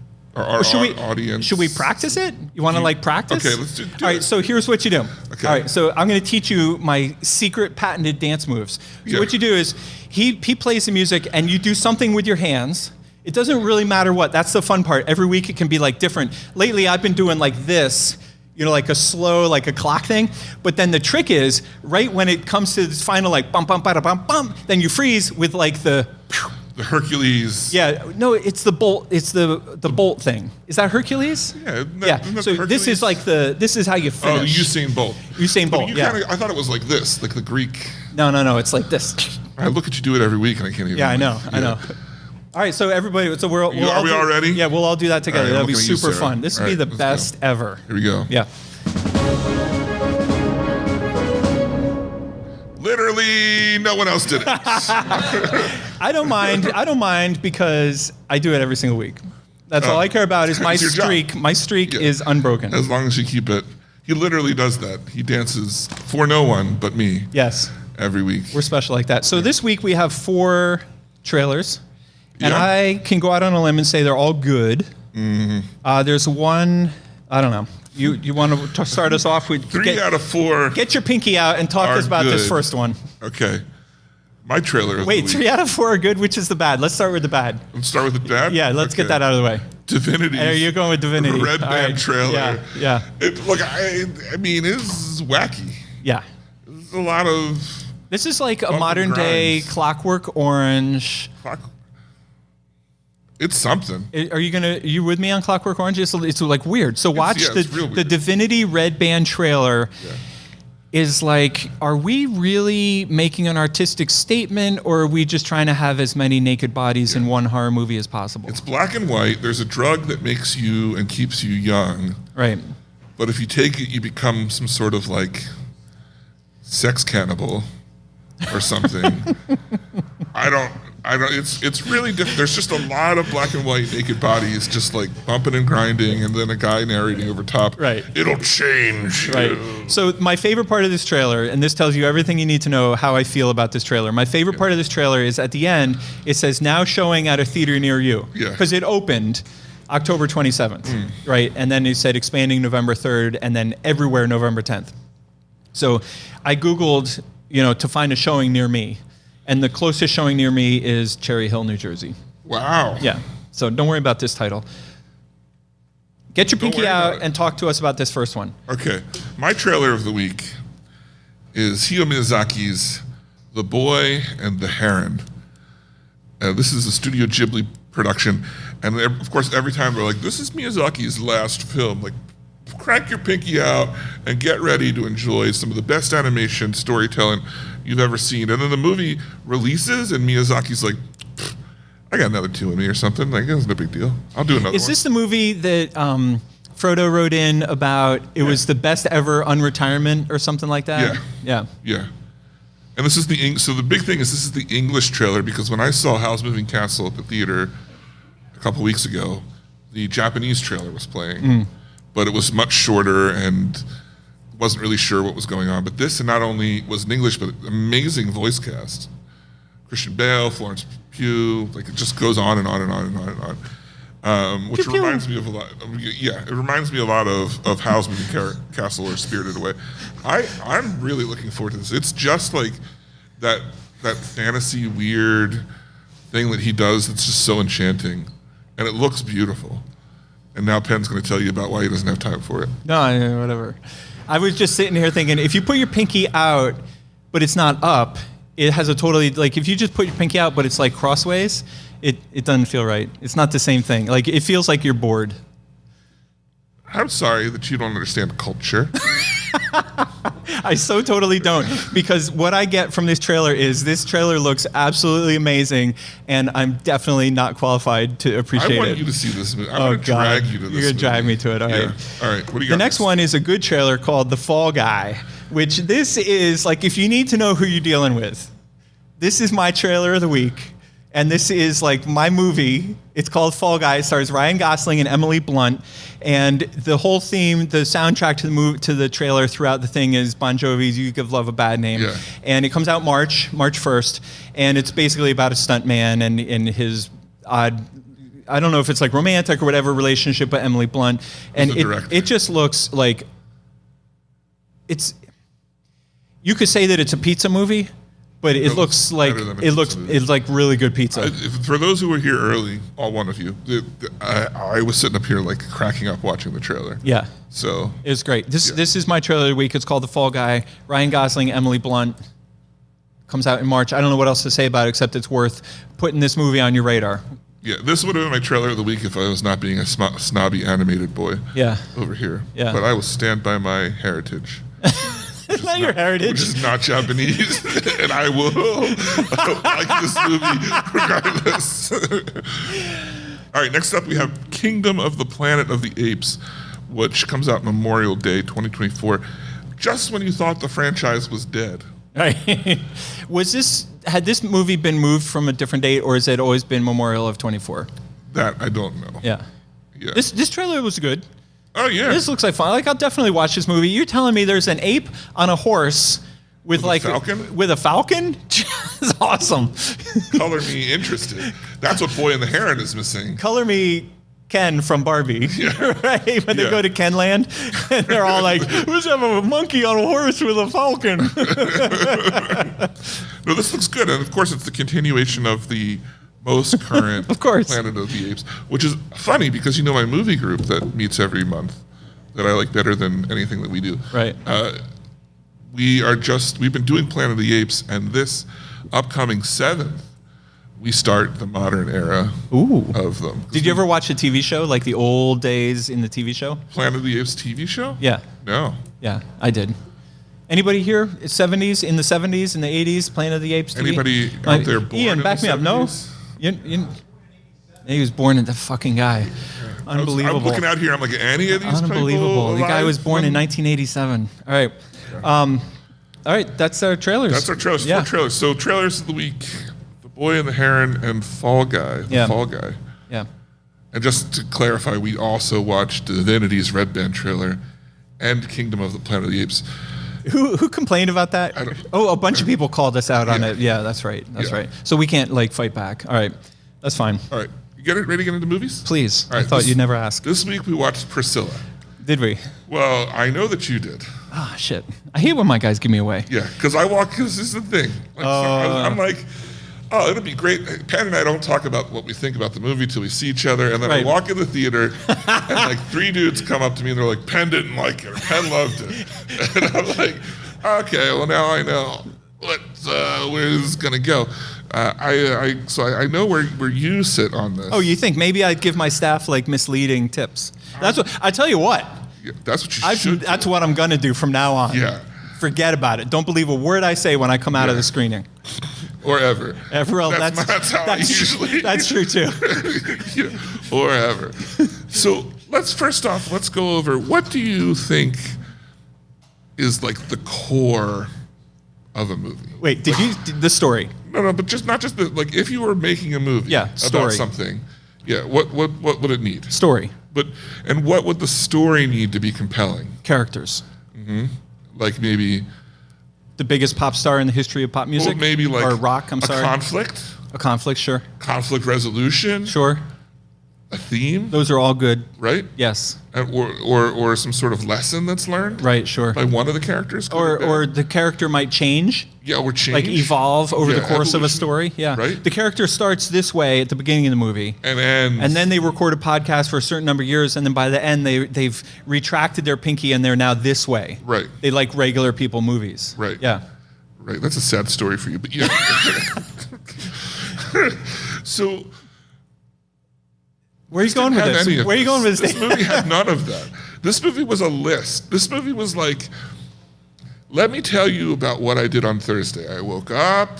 S6: Should we practice it? You want to like practice?
S5: Okay, let's do
S6: All right, so here's what you do.
S5: Okay.
S6: All right, so I'm going to teach you my secret patented dance moves. So what you do is he plays the music and you do something with your hands. It doesn't really matter what. That's the fun part. Every week it can be like different. Lately I've been doing like this, like a slow, like a clock thing. But then the trick is right when it comes to this final like bum bum bada bum bum, then you freeze with like the
S5: Hercules.
S6: Yeah, no, it's the bolt. It's the bolt thing. Is that Hercules?
S5: Yeah.
S6: So this is like this is how you finish.
S5: Oh, Usain Bolt.
S6: Usain Bolt.
S5: I thought it was like this, like the Greek.
S6: No. It's like this.
S5: I look at you do it every week, and I can't even.
S6: Yeah, I know. All right, so everybody, are we
S5: all ready?
S6: Yeah, we'll all do that together.
S5: Right,
S6: that'll be super fun. This would be the best ever.
S5: Here we go.
S6: Yeah.
S5: Literally, no one else did it.
S6: I don't mind because I do it every single week. That's all I care about is my streak. Job. My streak is unbroken.
S5: As long as you keep it. He literally does that. He dances for no one but me.
S6: Yes.
S5: Every week.
S6: We're special like that. So this week we have 4 trailers. And I can go out on a limb and say they're all good. Mm-hmm. There's one, I don't know. You want to start us off with
S5: 3 out of 4.
S6: Get your pinky out and talk to us about this first one.
S5: Okay. My trailer.
S6: Wait, 3 out of 4 are good. Which is the bad? Let's start with the bad.
S5: Let's start with the bad.
S6: Yeah, let's get that out of the way.
S5: Divinity.
S6: Are you going with Divinity?
S5: Red Band trailer.
S6: Yeah.
S5: I mean, it's wacky.
S6: Yeah.
S5: There's a lot of.
S6: This is like a modern day Clockwork Orange.
S5: It's something.
S6: Are you with me on Clockwork Orange? It's like weird. So watch the Divinity Red Band trailer. Yeah. is like, are we really making an artistic statement, or are we just trying to have as many naked bodies in one horror movie as possible?
S5: It's black and white. There's a drug that makes you and keeps you young.
S6: Right.
S5: But if you take it, you become some sort of like sex cannibal or something. I don't, it's really different. There's just a lot of black and white naked bodies just like bumping and grinding, and then a guy narrating over top.
S6: Right.
S5: It'll change.
S6: Right. So my favorite part of this trailer, and this tells you everything you need to know how I feel about this trailer. My favorite part of this trailer is at the end, it says now showing at a theater near you.
S5: Yeah.
S6: Because it opened October 27th, right? And then it said expanding November 3rd, and then everywhere November 10th. So I Googled, to find a showing near me. And the closest showing near me is Cherry Hill, New Jersey.
S5: Wow.
S6: Yeah. So don't worry about this title. Get your pinky out and talk to us about this first one.
S5: Okay. My trailer of the week is Hayao Miyazaki's The Boy and the Heron. This is a Studio Ghibli production. And of course, every time they're like, this is Miyazaki's last film. Like, crack your pinky out and get ready to enjoy some of the best animation storytelling you've ever seen. And then the movie releases and Miyazaki's like, I got another 2 in me or something. Like, it's no big deal. I'll do another one.
S6: Is this the movie that Frodo wrote in about it was the best ever unretirement or something like that?
S5: Yeah. And this is so the big thing is this is the English trailer, because when I saw Howl's Moving Castle at the theater a couple weeks ago, the Japanese trailer was playing. But it was much shorter and wasn't really sure what was going on. But this not only was in English, but amazing voice cast. Christian Bale, Florence Pugh, like it just goes on and on and on and on and on. Which reminds me of a lot. It reminds me a lot of Howl's Moving Castle or Spirited Away. I'm really looking forward to this. It's just like that fantasy weird thing that he does that's just so enchanting, and it looks beautiful. And now Penn's going to tell you about why he doesn't have time for it.
S6: No, whatever. I was just sitting here thinking, if you put your pinky out, but it's not up, it has a totally, like if you just put your pinky out, but it's like crossways, it doesn't feel right. It's not the same thing. Like it feels like you're bored.
S5: I'm sorry that you don't understand culture.
S6: I so totally don't, because what I get from this trailer is this trailer looks absolutely amazing, and I'm definitely not qualified to appreciate it.
S5: I want you to see this movie. I want to drag you to this movie.
S6: You're going to drag me to it. All right.
S5: All right. What do you got?
S6: The next one is a good trailer called The Fall Guy, which this is like, if you need to know who you're dealing with, this is my trailer of the week. And this is like my movie. It's called Fall Guy. It stars Ryan Gosling and Emily Blunt. And the whole theme, the soundtrack to the trailer throughout the thing is Bon Jovi's You Give Love a Bad Name.
S5: Yeah.
S6: And it comes out March 1st. And it's basically about a stuntman and his odd, I don't know if it's like romantic or whatever relationship with Emily Blunt. And it just looks like you could say that it's a pizza movie. But it looks like it's like really good pizza.
S5: For those who were here early, all one of you, I was sitting up here like cracking up watching the trailer.
S6: Yeah.
S5: So
S6: it was great. This is my trailer of the week. It's called The Fall Guy. Ryan Gosling, Emily Blunt. Comes out in March. I don't know what else to say about it except it's worth putting this movie on your radar.
S5: Yeah, this would have been my trailer of the week if I was not being a snobby animated boy.
S6: Yeah.
S5: Over here.
S6: Yeah.
S5: But I will stand by my heritage.
S6: It's not your heritage.
S5: Which is not Japanese. And I will like this movie regardless. All right, next up we have Kingdom of the Planet of the Apes, which comes out Memorial Day 2024, just when you thought the franchise was dead.
S6: Right. Had this movie been moved from a different date, or has it always been Memorial of 24?
S5: That I don't know.
S6: Yeah. This trailer was good.
S5: Oh, yeah.
S6: This looks like fun. Like, I'll definitely watch this movie. You're telling me there's an ape on a horse with like
S5: a falcon?
S6: With a falcon? That's awesome.
S5: Color me interested. That's what Boy and the Heron is missing.
S6: Color me Ken from Barbie. Yeah. Right? When they go to Kenland, and they're all like, let's have a monkey on a horse with a falcon.
S5: No, this looks good. And of course, it's the continuation of the most current
S6: of course.
S5: Planet of the Apes, which is funny because you know my movie group that meets every month that I like better than anything that we do.
S6: Right.
S5: We've been doing Planet of the Apes, and this upcoming 7th, we start the modern era of them.
S6: Did you ever watch a TV show, like the old days in the TV show?
S5: Planet of the Apes TV show?
S6: Yeah.
S5: No.
S6: Yeah, I did. Anybody here? 70s, in the 70s, in the 80s, Planet of the Apes?
S5: Anybody out there born
S6: Ian,
S5: in
S6: back
S5: the
S6: me up. No?
S5: 70s?
S6: He was born in the fucking guy. Unbelievable.
S5: I'm looking out here. I'm like, any of these
S6: Unbelievable.
S5: people
S6: The guy
S5: alive
S6: was born in
S5: when-
S6: 1987. All right. All right, that's our trailers.
S5: That's our trailers.
S6: Yeah.
S5: 4 trailers. So trailers of the week: The Boy and the Heron and Fall Guy. The Fall Guy.
S6: Yeah.
S5: And just to clarify, we also watched Divinity's Red Band trailer and Kingdom of the Planet of the Apes.
S6: Who complained about that? A bunch of people called us out on it. Yeah, that's right. That's right. So we can't fight back. All right, that's fine.
S5: All right, you ready to get into movies?
S6: Please.
S5: All right,
S6: I thought you'd never ask.
S5: This week we watched Priscilla.
S6: Did we?
S5: Well, I know that you did.
S6: Ah, shit. I hate when my guys give me away.
S5: Yeah, because this is the thing. I'm like, oh, it'll be great. Penn and I don't talk about what we think about the movie till we see each other, and then I walk in the theater, and 3 dudes come up to me and they're like, Penn didn't like it, or Penn loved it. And I'm like, okay, well now I know where this is gonna go. So I know where you sit on this.
S6: Oh, you think maybe I'd give my staff misleading tips? That's what I tell you what.
S5: Yeah, that's what you should.
S6: That's what I'm gonna do from now on.
S5: Yeah.
S6: Forget about it. Don't believe a word I say when I come out of the screening.
S5: Or ever.
S6: That's
S5: how I usually.
S6: That's true too.
S5: Yeah, or ever. So let's go over, what do you think is the core of a movie?
S6: Wait, the story?
S5: No, but not just the if you were making a movie about something, what would it need?
S6: Story.
S5: And what would the story need to be compelling?
S6: Characters.
S5: Mm-hmm. Maybe
S6: the biggest pop star in the history of pop music?
S5: Well, maybe
S6: or rock, I'm sorry.
S5: A conflict,
S6: sure.
S5: Conflict resolution.
S6: Sure.
S5: A theme.
S6: Those are all good.
S5: Right?
S6: Yes.
S5: Or some sort of lesson that's learned.
S6: Right, sure.
S5: By one of the characters.
S6: Or the character might change.
S5: Yeah, or change.
S6: Evolve over the course of a story. Yeah.
S5: Right.
S6: The character starts this way at the beginning of the movie.
S5: And
S6: then they record a podcast for a certain number of years, and then by the end they've retracted their pinky and they're now this way.
S5: Right.
S6: They like regular people movies.
S5: Right.
S6: Yeah.
S5: Right. That's a sad story for you, but yeah. So
S6: where are you going with this? Where are you going with this?
S5: This movie had none of that. This movie was a list. This movie was let me tell you about what I did on Thursday. I woke up.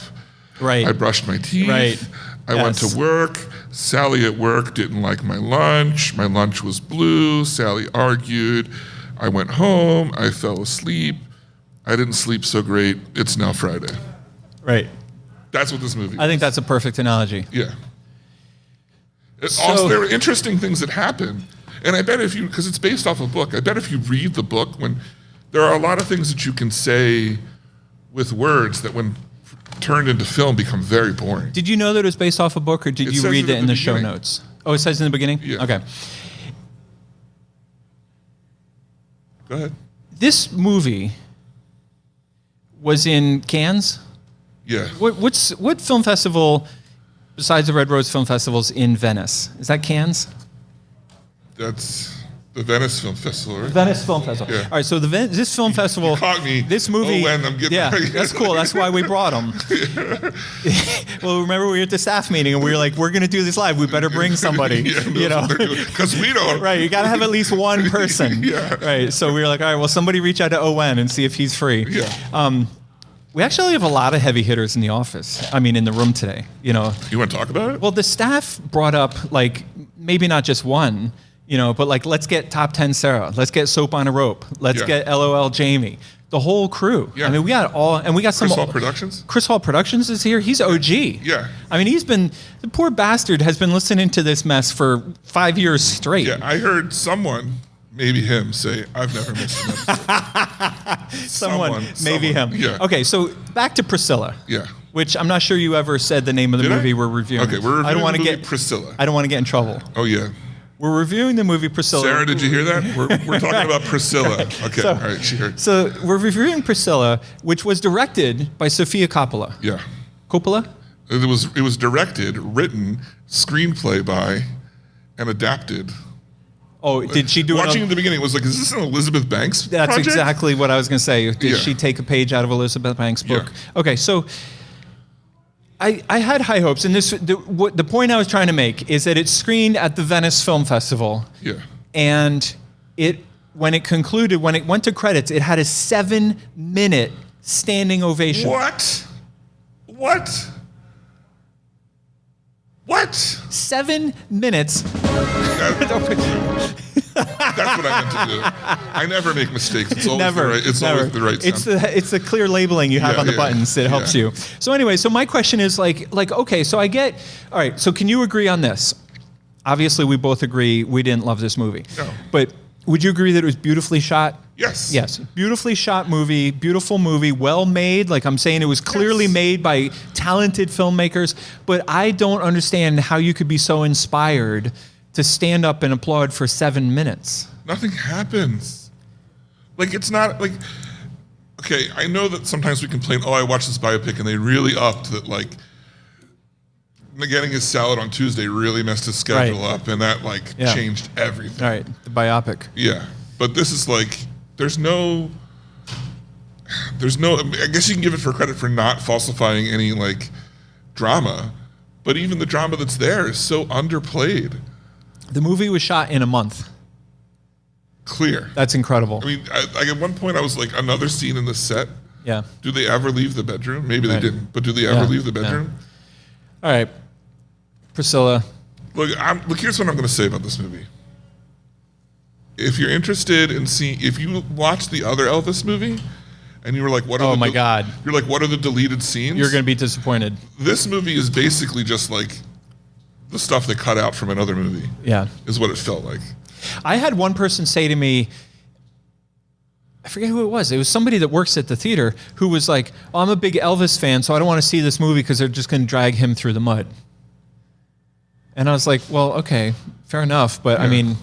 S6: Right.
S5: I brushed my teeth.
S6: Right.
S5: I went to work. Sally at work didn't like my lunch. My lunch was blue. Sally argued. I went home. I fell asleep. I didn't sleep so great. It's now Friday.
S6: Right.
S5: That's what this movie is.
S6: I think that's a perfect analogy.
S5: Yeah. Also, there are interesting things that happen. And I bet because it's based off a book, I bet if you read the book, there are a lot of things that you can say with words that when turned into film become very boring.
S6: Did you know that it was based off a book, or did you read it in the show notes? Oh, it says in the beginning?
S5: Yeah.
S6: Okay.
S5: Go ahead.
S6: This movie was in Cannes?
S5: Yeah.
S6: What film festival, besides the Red Rose Film Festivals, in Venice? Is that Cannes?
S5: That's the Venice Film Festival, right?
S6: Venice Film Festival.
S5: Yeah.
S6: All right, so this film festival...
S5: You caught me.
S6: This movie...
S5: when I'm getting...
S6: Yeah, that's cool. That's why we brought him. Well, remember we were at the staff meeting and we were like, we're going to do this live. We better bring somebody,
S5: Because we don't.
S6: Right, you got to have at least one person.
S5: Yeah.
S6: Right, so we were like, all right, well, somebody reach out to Owen and see if he's free.
S5: Yeah.
S6: We actually have a lot of heavy hitters in the office. I mean, in the room today,
S5: You want to talk about it?
S6: Well, the staff brought up, maybe not just one, but let's get Top 10 Sarah. Let's get Soap on a Rope. Let's get LOL Jamie. The whole crew.
S5: Yeah.
S6: I mean, we got all, and we got some.
S5: Chris Hall Productions?
S6: Chris Hall Productions is here. He's OG.
S5: Yeah.
S6: I mean, the poor bastard has been listening to this mess for 5 years straight.
S5: Yeah, I heard someone, maybe him, say, I've never missed an episode.
S6: Someone, maybe him.
S5: Yeah.
S6: Okay, so back to Priscilla.
S5: Yeah.
S6: Which I'm not sure you ever said the name of the movie we're reviewing.
S5: Okay, we're reviewing the movie
S6: Priscilla.
S5: Priscilla.
S6: I don't want to get in trouble.
S5: Oh, yeah.
S6: We're reviewing the movie Priscilla.
S5: Sarah, did you hear that? We're talking about Priscilla. Okay, all right, she heard.
S6: So we're reviewing Priscilla, which was directed by Sofia Coppola.
S5: Yeah.
S6: Coppola?
S5: It was directed, written, screenplay by, and adapted.
S6: Oh, did she do it?
S5: Watching in the beginning, it was like, is this an Elizabeth Banks
S6: That's
S5: project?
S6: exactly what I was going to say. Did she take a page out of Elizabeth Banks' book?
S5: Yeah.
S6: Okay, so I had high hopes, and the point I was trying to make is that it screened at the Venice Film Festival.
S5: Yeah.
S6: And it when it concluded, when it went to credits, it had a 7-minute standing ovation.
S5: What?
S6: 7 minutes.
S5: That's what I meant to do. I never make mistakes. It's always
S6: Never.
S5: the right. It's
S6: never.
S5: always the right sound.
S6: It's the clear labeling you have on the buttons that helps you. So anyway, so my question is like okay, so I get all right. So can you agree on this? Obviously, we both agree we didn't love this movie.
S5: No.
S6: But would you agree that it was beautifully shot?
S5: Yes.
S6: Yes. Beautifully shot movie, beautiful movie, well made. Like I'm saying, it was clearly made by talented filmmakers. But I don't understand how you could be so inspired to stand up and applaud for 7 minutes.
S5: Nothing happens. Like, it's not like, okay, I know that sometimes we complain, oh, I watched this biopic and they really upped that, like, getting his salad on Tuesday really messed his schedule up, and that, like, changed everything.
S6: All right, the biopic.
S5: Yeah. But this is like, there's no, I guess you can give it for credit for not falsifying any, like, drama, but even the drama that's there is so underplayed.
S6: The movie was shot in a month.
S5: Clear.
S6: That's incredible.
S5: I mean, I at one point I was like, another scene in the set.
S6: Yeah.
S5: Do they ever leave the bedroom? Maybe they didn't, but do they ever leave the bedroom?
S6: All right, Priscilla.
S5: Look, here's what I'm going to say about this movie. If you're interested in seeing, if you watch the other Elvis movie, and you were like, "What are?"
S6: Oh my God!
S5: You're like, "What are the deleted scenes?"
S6: You're going to be disappointed.
S5: This movie is basically just like the stuff they cut out from another movie.
S6: Yeah,
S5: is what it felt like.
S6: I had one person say to me, I forget who it was. It was somebody that works at the theater who was like, "Oh, I'm a big Elvis fan, so I don't want to see this movie because they're just going to drag him through the mud." And I was like, "Well, okay, fair enough, but I mean,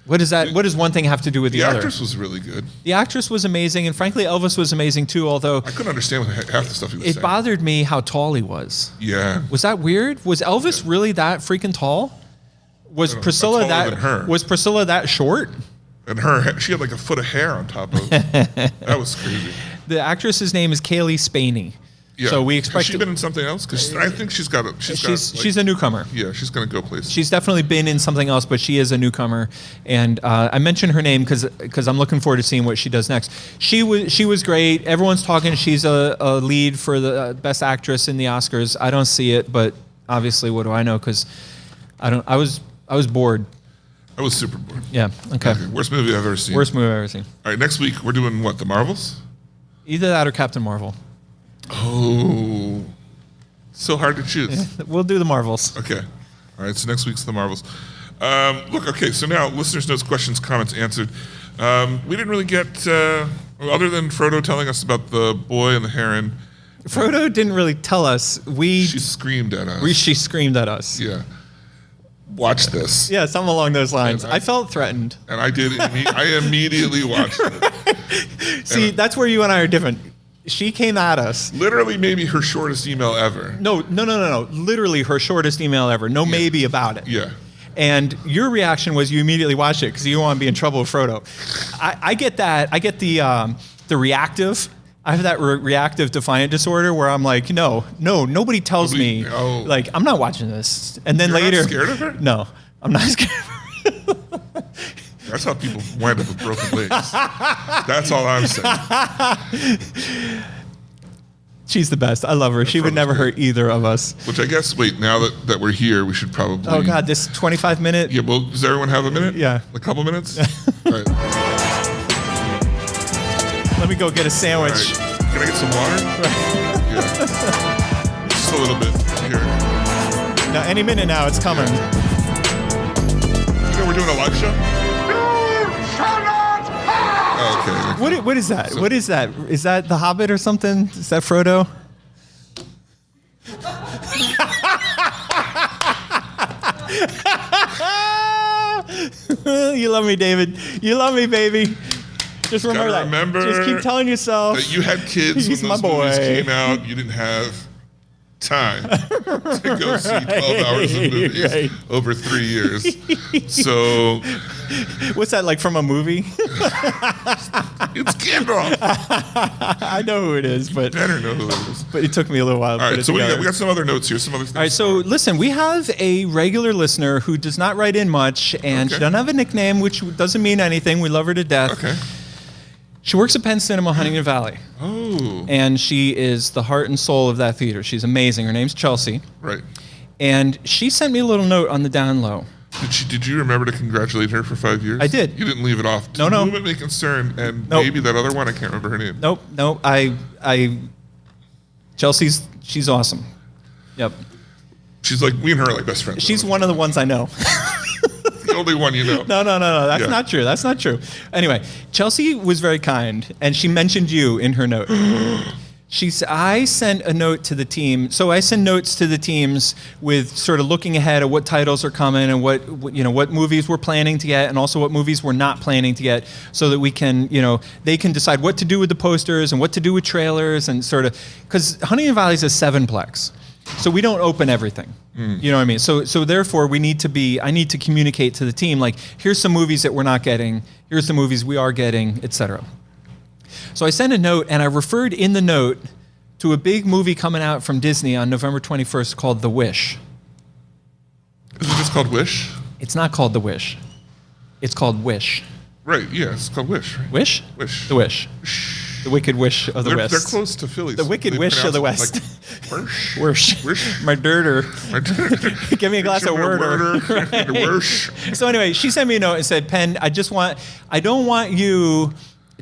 S6: what does that? What does one thing have to do with the other?"
S5: The actress was really good.
S6: The actress was amazing, and frankly, Elvis was amazing too. Although
S5: I couldn't understand half the stuff he was saying.
S6: It bothered me how tall he was.
S5: Yeah.
S6: Was that weird? Was Elvis really that freaking tall? Was Priscilla Was Priscilla that short?
S5: And she had like a foot of hair on top of. That was crazy.
S6: The actress's name is Kaylee Spaney. Yeah. So we expect.
S5: Has she been in something else? Because I think she's
S6: a newcomer.
S5: Yeah, she's going to go places.
S6: She's definitely been in something else, but she is a newcomer. And I mentioned her name because I'm looking forward to seeing what she does next. She was great. Everyone's talking. She's a lead for the best actress in the Oscars. I don't see it, but obviously, what do I know? Because I was bored.
S5: I was super bored.
S6: Yeah. Okay.
S5: Worst movie I've ever seen.
S6: Worst movie I've ever seen.
S5: All right. Next week we're doing what? The Marvels.
S6: Either that or Captain Marvel.
S5: Oh, so hard to choose.
S6: We'll do the Marvels.
S5: Okay. All right. So next week's the Marvels. Look. Okay. So now listeners' notes, questions, comments answered. We didn't really get other than Frodo telling us about the boy and the heron.
S6: Frodo didn't really tell us.
S5: She screamed at us.
S6: She screamed at us.
S5: Yeah. Watch this.
S6: Yeah, something along those lines. I felt threatened.
S5: And I did. I immediately watched it.
S6: See, that's where you and I are different. She came at us.
S5: Literally, maybe her shortest email ever.
S6: No. Literally her shortest email ever. No maybe about it.
S5: Yeah.
S6: And your reaction was you immediately watched it because you want to be in trouble with Frodo. I get that. I get the reactive. I have that reactive defiant disorder where I'm like, no, nobody tells me.
S5: Oh.
S6: Like, I'm not watching this. And then
S5: You're
S6: later.
S5: Not scared of her?
S6: No, I'm not scared of her.
S5: That's how people wind up with broken legs. That's all I'm saying.
S6: She's the best. I love her. She would never hurt either of us.
S5: Which I guess, now that we're here, we should probably...
S6: Oh, God, this 25-minute...
S5: Yeah, well, does everyone have a minute?
S6: Yeah.
S5: A couple minutes? All right.
S6: Let me go get a sandwich.
S5: Right. Can I get some water? Yeah. Just a little bit here.
S6: Now, any minute now, it's coming.
S5: You know we're doing a live show? Oh, okay.
S6: What is that? What is that? Is that The Hobbit or something? Is that Frodo? You love me, David. You love me, baby. Just remember that. Just keep telling yourself
S5: that you had kids when those movies came out. You didn't have time to go see 12 hours of movies over 3 years. So,
S6: what's that like from a movie?
S5: It's Gandalf.
S6: I know who it is, but
S5: Better know who it is.
S6: But it took me a little while.
S5: All right, so we got some other notes here, some other things.
S6: All right, so listen, we have a regular listener who does not write in much, and she doesn't have a nickname, which doesn't mean anything. We love her to death.
S5: Okay.
S6: She works at Penn Cinema, Huntington Valley.
S5: Oh.
S6: And she is the heart and soul of that theater. She's amazing. Her name's Chelsea.
S5: Right.
S6: And she sent me a little note on the down low.
S5: Did you remember to congratulate her for 5 years?
S6: I did.
S5: You didn't leave it off.
S6: No.
S5: Movement May Concern and
S6: Nope.
S5: maybe that other one. I can't remember her name.
S6: Nope. She's awesome. Yep.
S5: She's like, we and her are like best friends.
S6: She's one of the ones I know.
S5: The only one you know.
S6: No. That's not true. That's not true. Anyway, Chelsea was very kind, and she mentioned you in her note. I sent a note to the team. So I send notes to the teams with sort of looking ahead at what titles are coming and what movies we're planning to get, and also what movies we're not planning to get, so that we can, they can decide what to do with the posters and what to do with trailers, and sort of, because Huntington Valley is a 7-plex. So we don't open everything. You know what I mean? So therefore I need to communicate to the team, like, here's some movies that we're not getting, here's the movies we are getting, etc. So I sent a note, and I referred in the note to a big movie coming out from Disney on November 21st called The Wish.
S5: Is it just called Wish?
S6: It's not called The Wish. It's called Wish.
S5: Right, yeah, it's called Wish. Right?
S6: Wish?
S5: Wish.
S6: The Wish. The Wicked Wish of the West.
S5: They're close to Philly.
S6: The Wicked Wish of the West.
S5: Like, Wirsh.
S6: Wirsh. My dirter. Give me a glass of Werder.
S5: Wirsh.
S6: So anyway, she sent me a note and said, Penn, I don't want you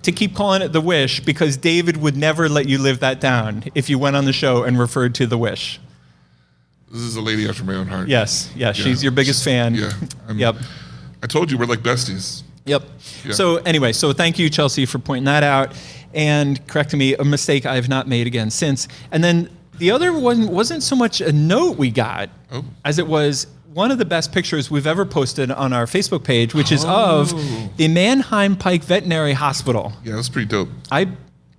S6: to keep calling it The Wish, because David would never let you live that down if you went on the show and referred to The Wish.
S5: This is a lady after my own heart.
S6: Yes, she's your biggest fan.
S5: Yeah.
S6: Yep.
S5: I told you we're like besties.
S6: Yep. Yeah. So anyway, thank you, Chelsea, for pointing that out and correcting me, a mistake I have not made again since. And then the other one wasn't so much a note we got as it was one of the best pictures we've ever posted on our Facebook page, which is of the Mannheim Pike Veterinary Hospital.
S5: Yeah, that's pretty dope.
S6: I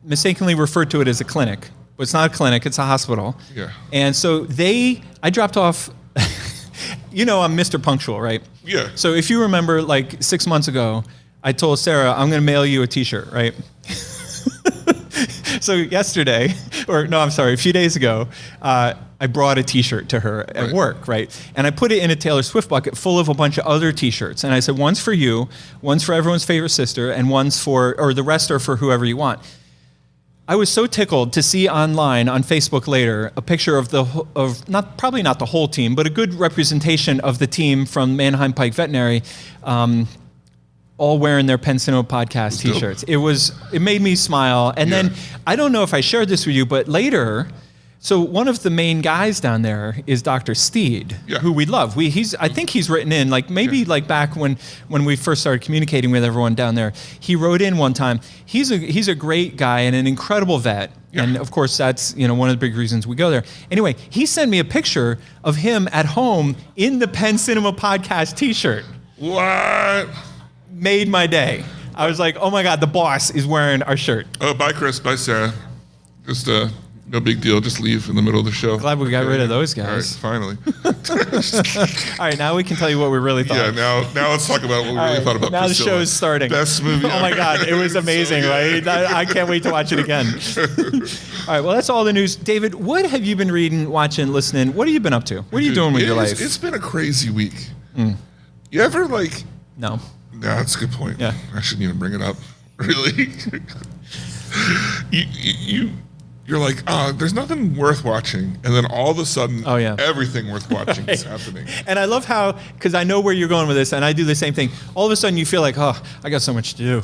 S6: mistakenly referred to it as a clinic, but it's not a clinic, it's a hospital.
S5: Yeah.
S6: And so I dropped off, I'm Mr. Punctual, right?
S5: Yeah.
S6: So if you remember, like 6 months ago, I told Sarah, I'm going to mail you a t-shirt, right? So yesterday, a few days ago, I brought a t-shirt to her at work, right? And I put it in a Taylor Swift bucket full of a bunch of other t-shirts. And I said, one's for you, one's for everyone's favorite sister, and the rest are for whoever you want. I was so tickled to see online on Facebook later a picture of probably not the whole team, but a good representation of the team from Mannheim Pike Veterinary, all wearing their Penn Cinema Podcast t-shirts. It made me smile. And then, I don't know if I shared this with you, but later, so one of the main guys down there is Dr. Steed, who we love. I think he's written in, like back when we first started communicating with everyone down there. He wrote in one time. He's a great guy and an incredible vet. Yeah. And of course, that's one of the big reasons we go there. Anyway, he sent me a picture of him at home in the Penn Cinema Podcast t-shirt.
S5: What?
S6: Made my day. I was like, oh my God, the boss is wearing our shirt.
S5: Oh, bye, Chris. Bye, Sarah. Just no big deal. Just leave in the middle of the show.
S6: Glad we got rid of those guys.
S5: All right, finally.
S6: All right, now we can tell you what we really thought.
S5: Yeah, now let's talk about what we really thought about
S6: now
S5: Priscilla.
S6: The show is starting.
S5: Best movie
S6: Oh my God, it was amazing, right? I can't wait to watch it again. All right, well, that's all the news. David, what have you been reading, watching, listening? What have you been up to? What are you doing with your life?
S5: It's been a crazy week. You ever
S6: No.
S5: No, that's a good point.
S6: Yeah.
S5: I shouldn't even bring it up. Really? You're like, there's nothing worth watching. And then all of a sudden, everything worth watching is happening.
S6: And I love how, because I know where you're going with this, and I do the same thing. All of a sudden, you feel like, I got so much to do.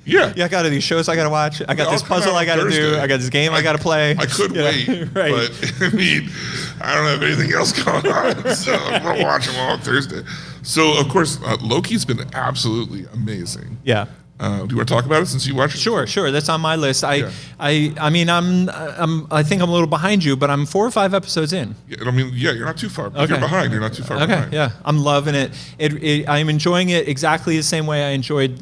S5: Yeah.
S6: I got these shows I got to watch. I got this puzzle I got to do. I got this game I got to play.
S5: I could wait,
S6: right.
S5: But I don't have anything else going on, so I'm going to watch them all on Thursday. So, of course, Loki's been absolutely amazing.
S6: Yeah.
S5: Do you want to talk about it since you watched it?
S6: Sure. That's on my list. I mean, I think I'm a little behind you, but I'm 4 or 5 episodes in.
S5: You're not too far. If you're behind, you're not too far behind.
S6: Yeah. I'm loving it. I'm enjoying it exactly the same way I enjoyed.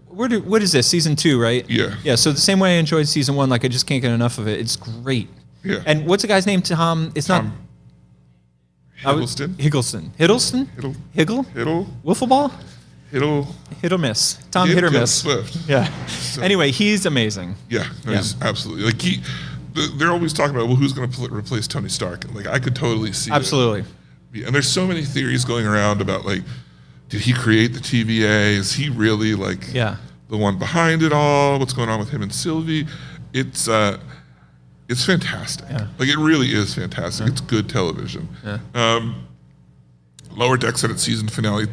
S6: What is this? Season 2, right?
S5: Yeah.
S6: Yeah. So the same way I enjoyed season 1, like I just can't get enough of it. It's great.
S5: Yeah.
S6: And what's the guy's name? Tom. It's not.
S5: Hiddleston.
S6: Hiddleston. Hiddle. Wiffle ball. Hit or miss. Tom hit or miss.
S5: Swift.
S6: Yeah. Anyway, he's amazing.
S5: Yeah, no, he's absolutely like they're always talking about, well, who's going to replace Tony Stark? And like I could totally see
S6: absolutely.
S5: It. And there's so many theories going around about like, did he create the TVA? Is he really like the one behind it all? What's going on with him and Sylvie? It's fantastic. Yeah. Like it really is fantastic. It's good television. Yeah. Lower Decks had its season finale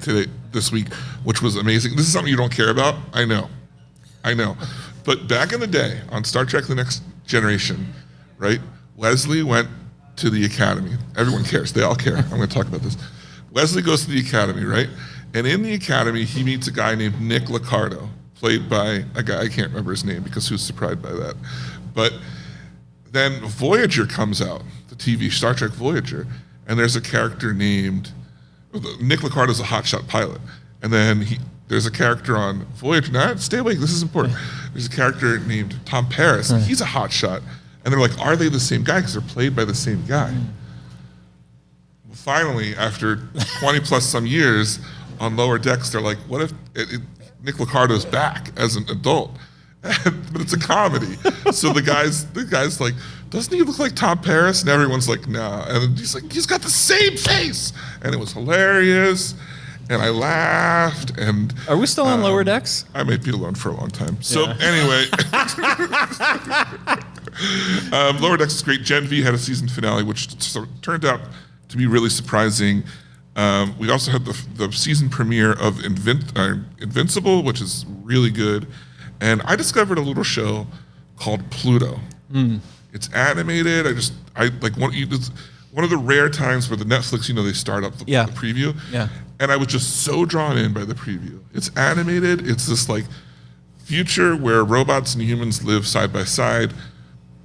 S5: this week, which was amazing. This is something you don't care about. I know. But back in the day on Star Trek: The Next Generation, right? Wesley went to the Academy. Everyone cares. They all care. I'm going to talk about this. Wesley goes to the Academy, right? And in the Academy, he meets a guy named Nick Liccardo, played by a guy, I can't remember his name because who's surprised by that. But then Voyager comes out, the TV Star Trek Voyager, and there's a character named, Nick Liccardo's a hotshot pilot. And then there's a character on Voyager, now stay awake, this is important. There's a character named Tom Paris, and he's a hotshot. And they're like, are they the same guy? Because they're played by the same guy. Well, finally, after 20 plus some years on Lower Decks, they're like, what if Nick Liccardo's back as an adult? But it's a comedy. So the guy's like, doesn't he look like Tom Paris? And everyone's like, nah. And he's like, he's got the same face. And it was hilarious. And I laughed. And
S6: are we still on Lower Decks?
S5: I might be alone for a long time. So anyway, Lower Decks is great. Gen V had a season finale, which turned out to be really surprising. We also had the season premiere of Invincible, which is really good. And I discovered a little show called Pluto. It's animated. One of the rare times where the Netflix, they start up the preview. Yeah. And I was just so drawn in by the preview. It's animated. It's this like future where robots and humans live side by side,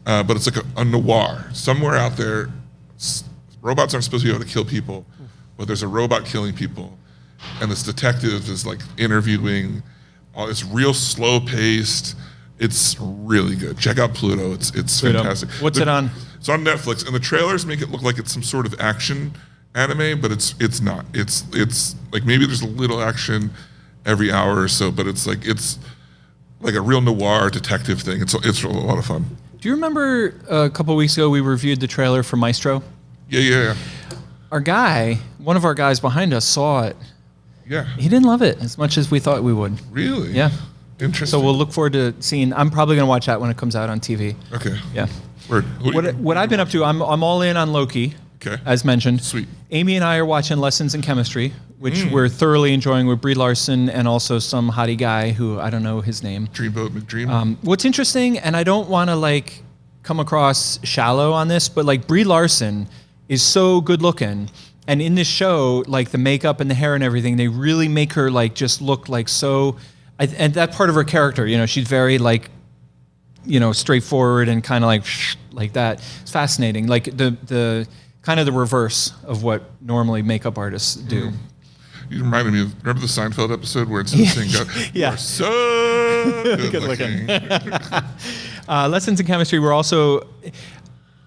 S5: but it's like a noir. Somewhere out there, robots aren't supposed to be able to kill people, but there's a robot killing people. And this detective is like interviewing. It's real slow paced. It's really good. Check out Pluto. It's fantastic.
S6: What's it on?
S5: It's on Netflix, and the trailers make it look like it's some sort of action anime, but it's not. It's like maybe there's a little action every hour or so, but it's like a real noir detective thing. It's a lot of fun.
S6: Do you remember a couple of weeks ago we reviewed the trailer for Maestro?
S5: Yeah.
S6: One of our guys behind us saw it.
S5: Yeah.
S6: He didn't love it as much as we thought we would.
S5: Really?
S6: Yeah.
S5: Interesting.
S6: So we'll look forward to seeing. I'm probably going to watch that when it comes out on TV.
S5: Okay.
S6: Yeah.
S5: Word.
S6: What I've been up to, I'm all in on Loki.
S5: Okay.
S6: As mentioned.
S5: Sweet.
S6: Amy and I are watching Lessons in Chemistry, which we're thoroughly enjoying with Brie Larson and also some hottie guy who I don't know his name.
S5: Dreamboat McDream.
S6: What's interesting, and I don't want to come across shallow on this, but Brie Larson is so good looking. And in this show, the makeup and the hair and everything, they really make her just look so. And that part of her character, she's very straightforward and kind of like that. It's fascinating. The kind of the reverse of what normally makeup artists do.
S5: You reminded me of, remember the Seinfeld episode where it's saying, you are so good looking.
S6: Lessons in Chemistry were also.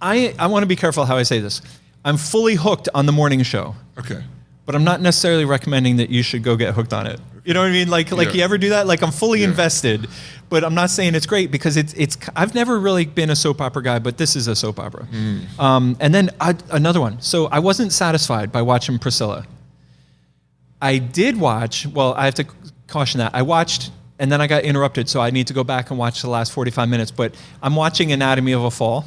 S6: I want to be careful how I say this. I'm fully hooked on the morning show. Okay. But I'm not necessarily recommending that you should go get hooked on it. You know what I mean? You ever do that? I'm fully invested, but I'm not saying it's great because it's. I've never really been a soap opera guy, but this is a soap opera. And then another one. So I wasn't satisfied by watching Priscilla. I did watch. Well, I have to caution that I watched, and then I got interrupted, so I need to go back and watch the last 45 minutes. But I'm watching Anatomy of a Fall.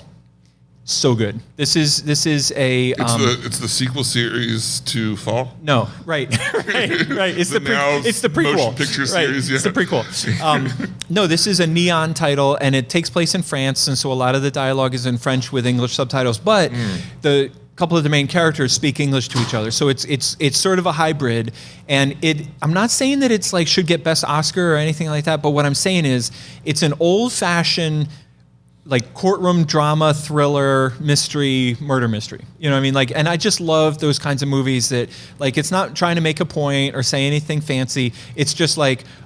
S6: So good. This is a.
S5: It's the sequel series to Fall.
S6: No, right. It's the prequel.
S5: Motion picture series. Yeah.
S6: It's the prequel. No, this is a neon title, and it takes place in France, and so a lot of the dialogue is in French with English subtitles. But the couple of the main characters speak English to each other, so it's sort of a hybrid. And I'm not saying that it's should get Best Oscar or anything like that, but what I'm saying is it's an old-fashioned. Courtroom drama, thriller, mystery, murder mystery. You know what I mean? And I just love those kinds of movies that, it's not trying to make a point or say anything fancy. It's just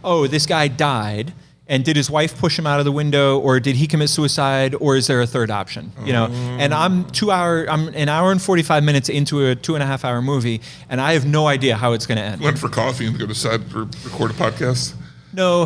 S6: oh, this guy died, And did his wife push him out of the window, or did he commit suicide, or is there a third option? You know, and I'm an hour and 45 minutes into a 2.5 hour movie, and I have no idea how it's going to end.
S5: Went for coffee and go decide to record a podcast?
S6: No,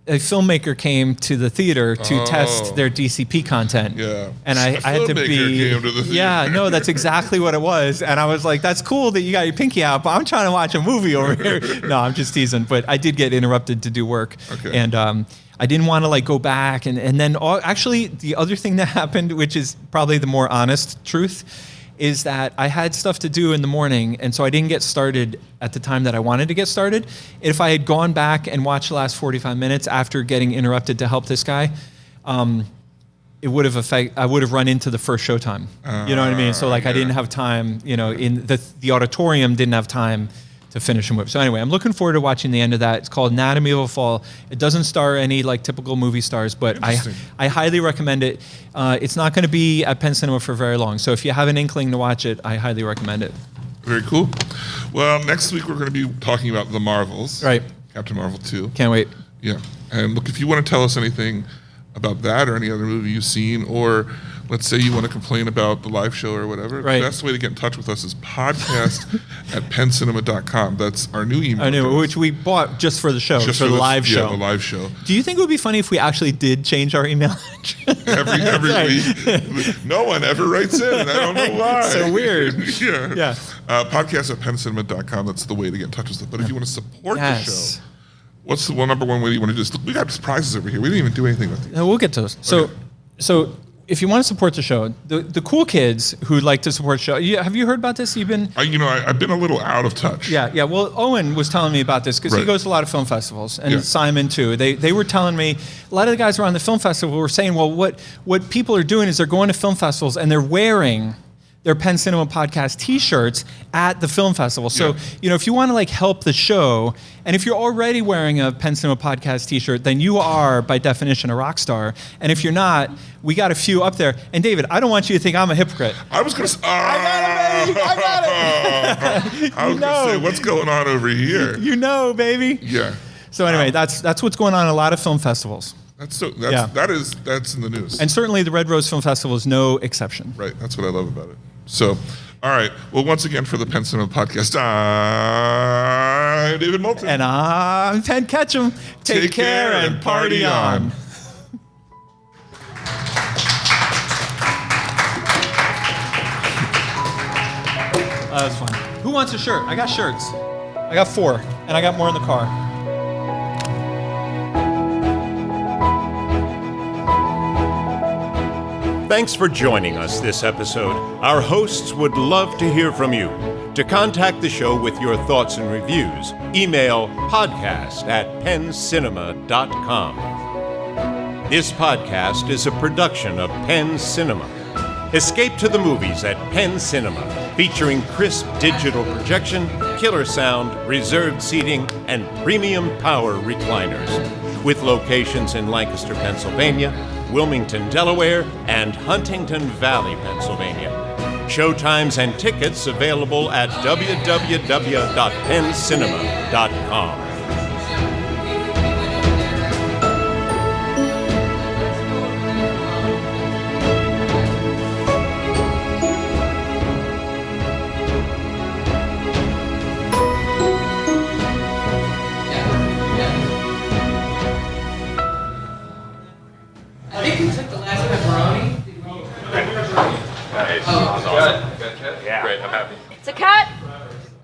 S6: a filmmaker came to the theater to test their DCP content.
S5: Yeah.
S6: And I had to be.
S5: Came to the theater.
S6: Yeah, no, that's exactly what it was. And I was like, that's cool that you got your pinky out, but I'm trying to watch a movie over here. No, I'm just teasing. But I did get interrupted to do work.
S5: Okay.
S6: And I didn't want to like go back. And then actually the other thing that happened, which is probably the more honest truth, is that I had stuff to do in the morning, and so I didn't get started at the time that I wanted to get started. If I had gone back and watched the last 45 minutes after getting interrupted to help this guy, it would have I would have run into the first showtime. You know what I mean? So like I didn't have time, you know, in the auditorium didn't have time to finish him with. So anyway, I'm looking forward to watching the end of that. It's called Anatomy of a Fall. It doesn't star any like typical movie stars, but I highly recommend it. It's not going to be at Penn Cinema for very long, so if you have an inkling to watch it, I highly recommend it.
S5: Very cool. Well, next week we're going to be talking about the Marvels.
S6: Right.
S5: Captain Marvel 2.
S6: Can't wait.
S5: Yeah. And look, if you want to tell us anything about that or any other movie you've seen, or let's say you want to complain about the live show or whatever,
S6: right.
S5: The best way to get in touch with us is podcast@penncinema.com. That's our new email.
S6: I know, which we bought just for the show, just for the live show.
S5: Yeah, the live show.
S6: Do you think it would be funny if we actually did change our email address?
S5: every week. No one ever writes in, and I don't know why.
S6: So weird.
S5: Yeah. Podcast@penncinema.com. That's the way to get in touch with us. But if you want to support the show, what's the number one way you want to do this? We got prizes over here. We didn't even do anything with these.
S6: No, we'll get to those. So if you want to support the show, the cool kids who'd like to support the show, have you heard about this? You've been...
S5: I've been a little out of touch.
S6: Yeah. Well, Owen was telling me about this because he goes to a lot of film festivals, and Simon too. They were telling me, a lot of the guys around the film festival were saying, well, what people are doing is they're going to film festivals and they're wearing their Penn Cinema Podcast T-shirts at the film festival. So, if you want to like help the show, and if you're already wearing a Penn Cinema Podcast T-shirt, then you are by definition a rock star. And if you're not, we got a few up there. And David, I don't want you to think I'm a hypocrite.
S5: I was gonna say,
S6: I got it.
S5: I was gonna say, what's going on over here?
S6: Baby.
S5: Yeah.
S6: So anyway, that's what's going on in a lot of film festivals.
S5: That's in the news.
S6: And certainly the Red Rose Film Festival is no exception.
S5: Right. That's what I love about it. So, all right. Well, once again, for the Penn Cinema Podcast, I'm David Moulton.
S6: And I'm Penn Ketchum. Take care and party on. That was fun. Who wants a shirt? I got shirts. I got 4, and I got more in the car.
S4: Thanks for joining us this episode. Our hosts would love to hear from you. To contact the show with your thoughts and reviews, email podcast@penncinema.com. This podcast is a production of Penn Cinema. Escape to the movies at Penn Cinema, featuring crisp digital projection, killer sound, reserved seating, and premium power recliners. With locations in Lancaster, Pennsylvania, Wilmington, Delaware, and Huntington Valley, Pennsylvania. Showtimes and tickets available at www.penncinema.com.
S7: I think we took the last pepperoni.
S1: Nice. That was awesome. Good. Yeah. Great. I'm happy.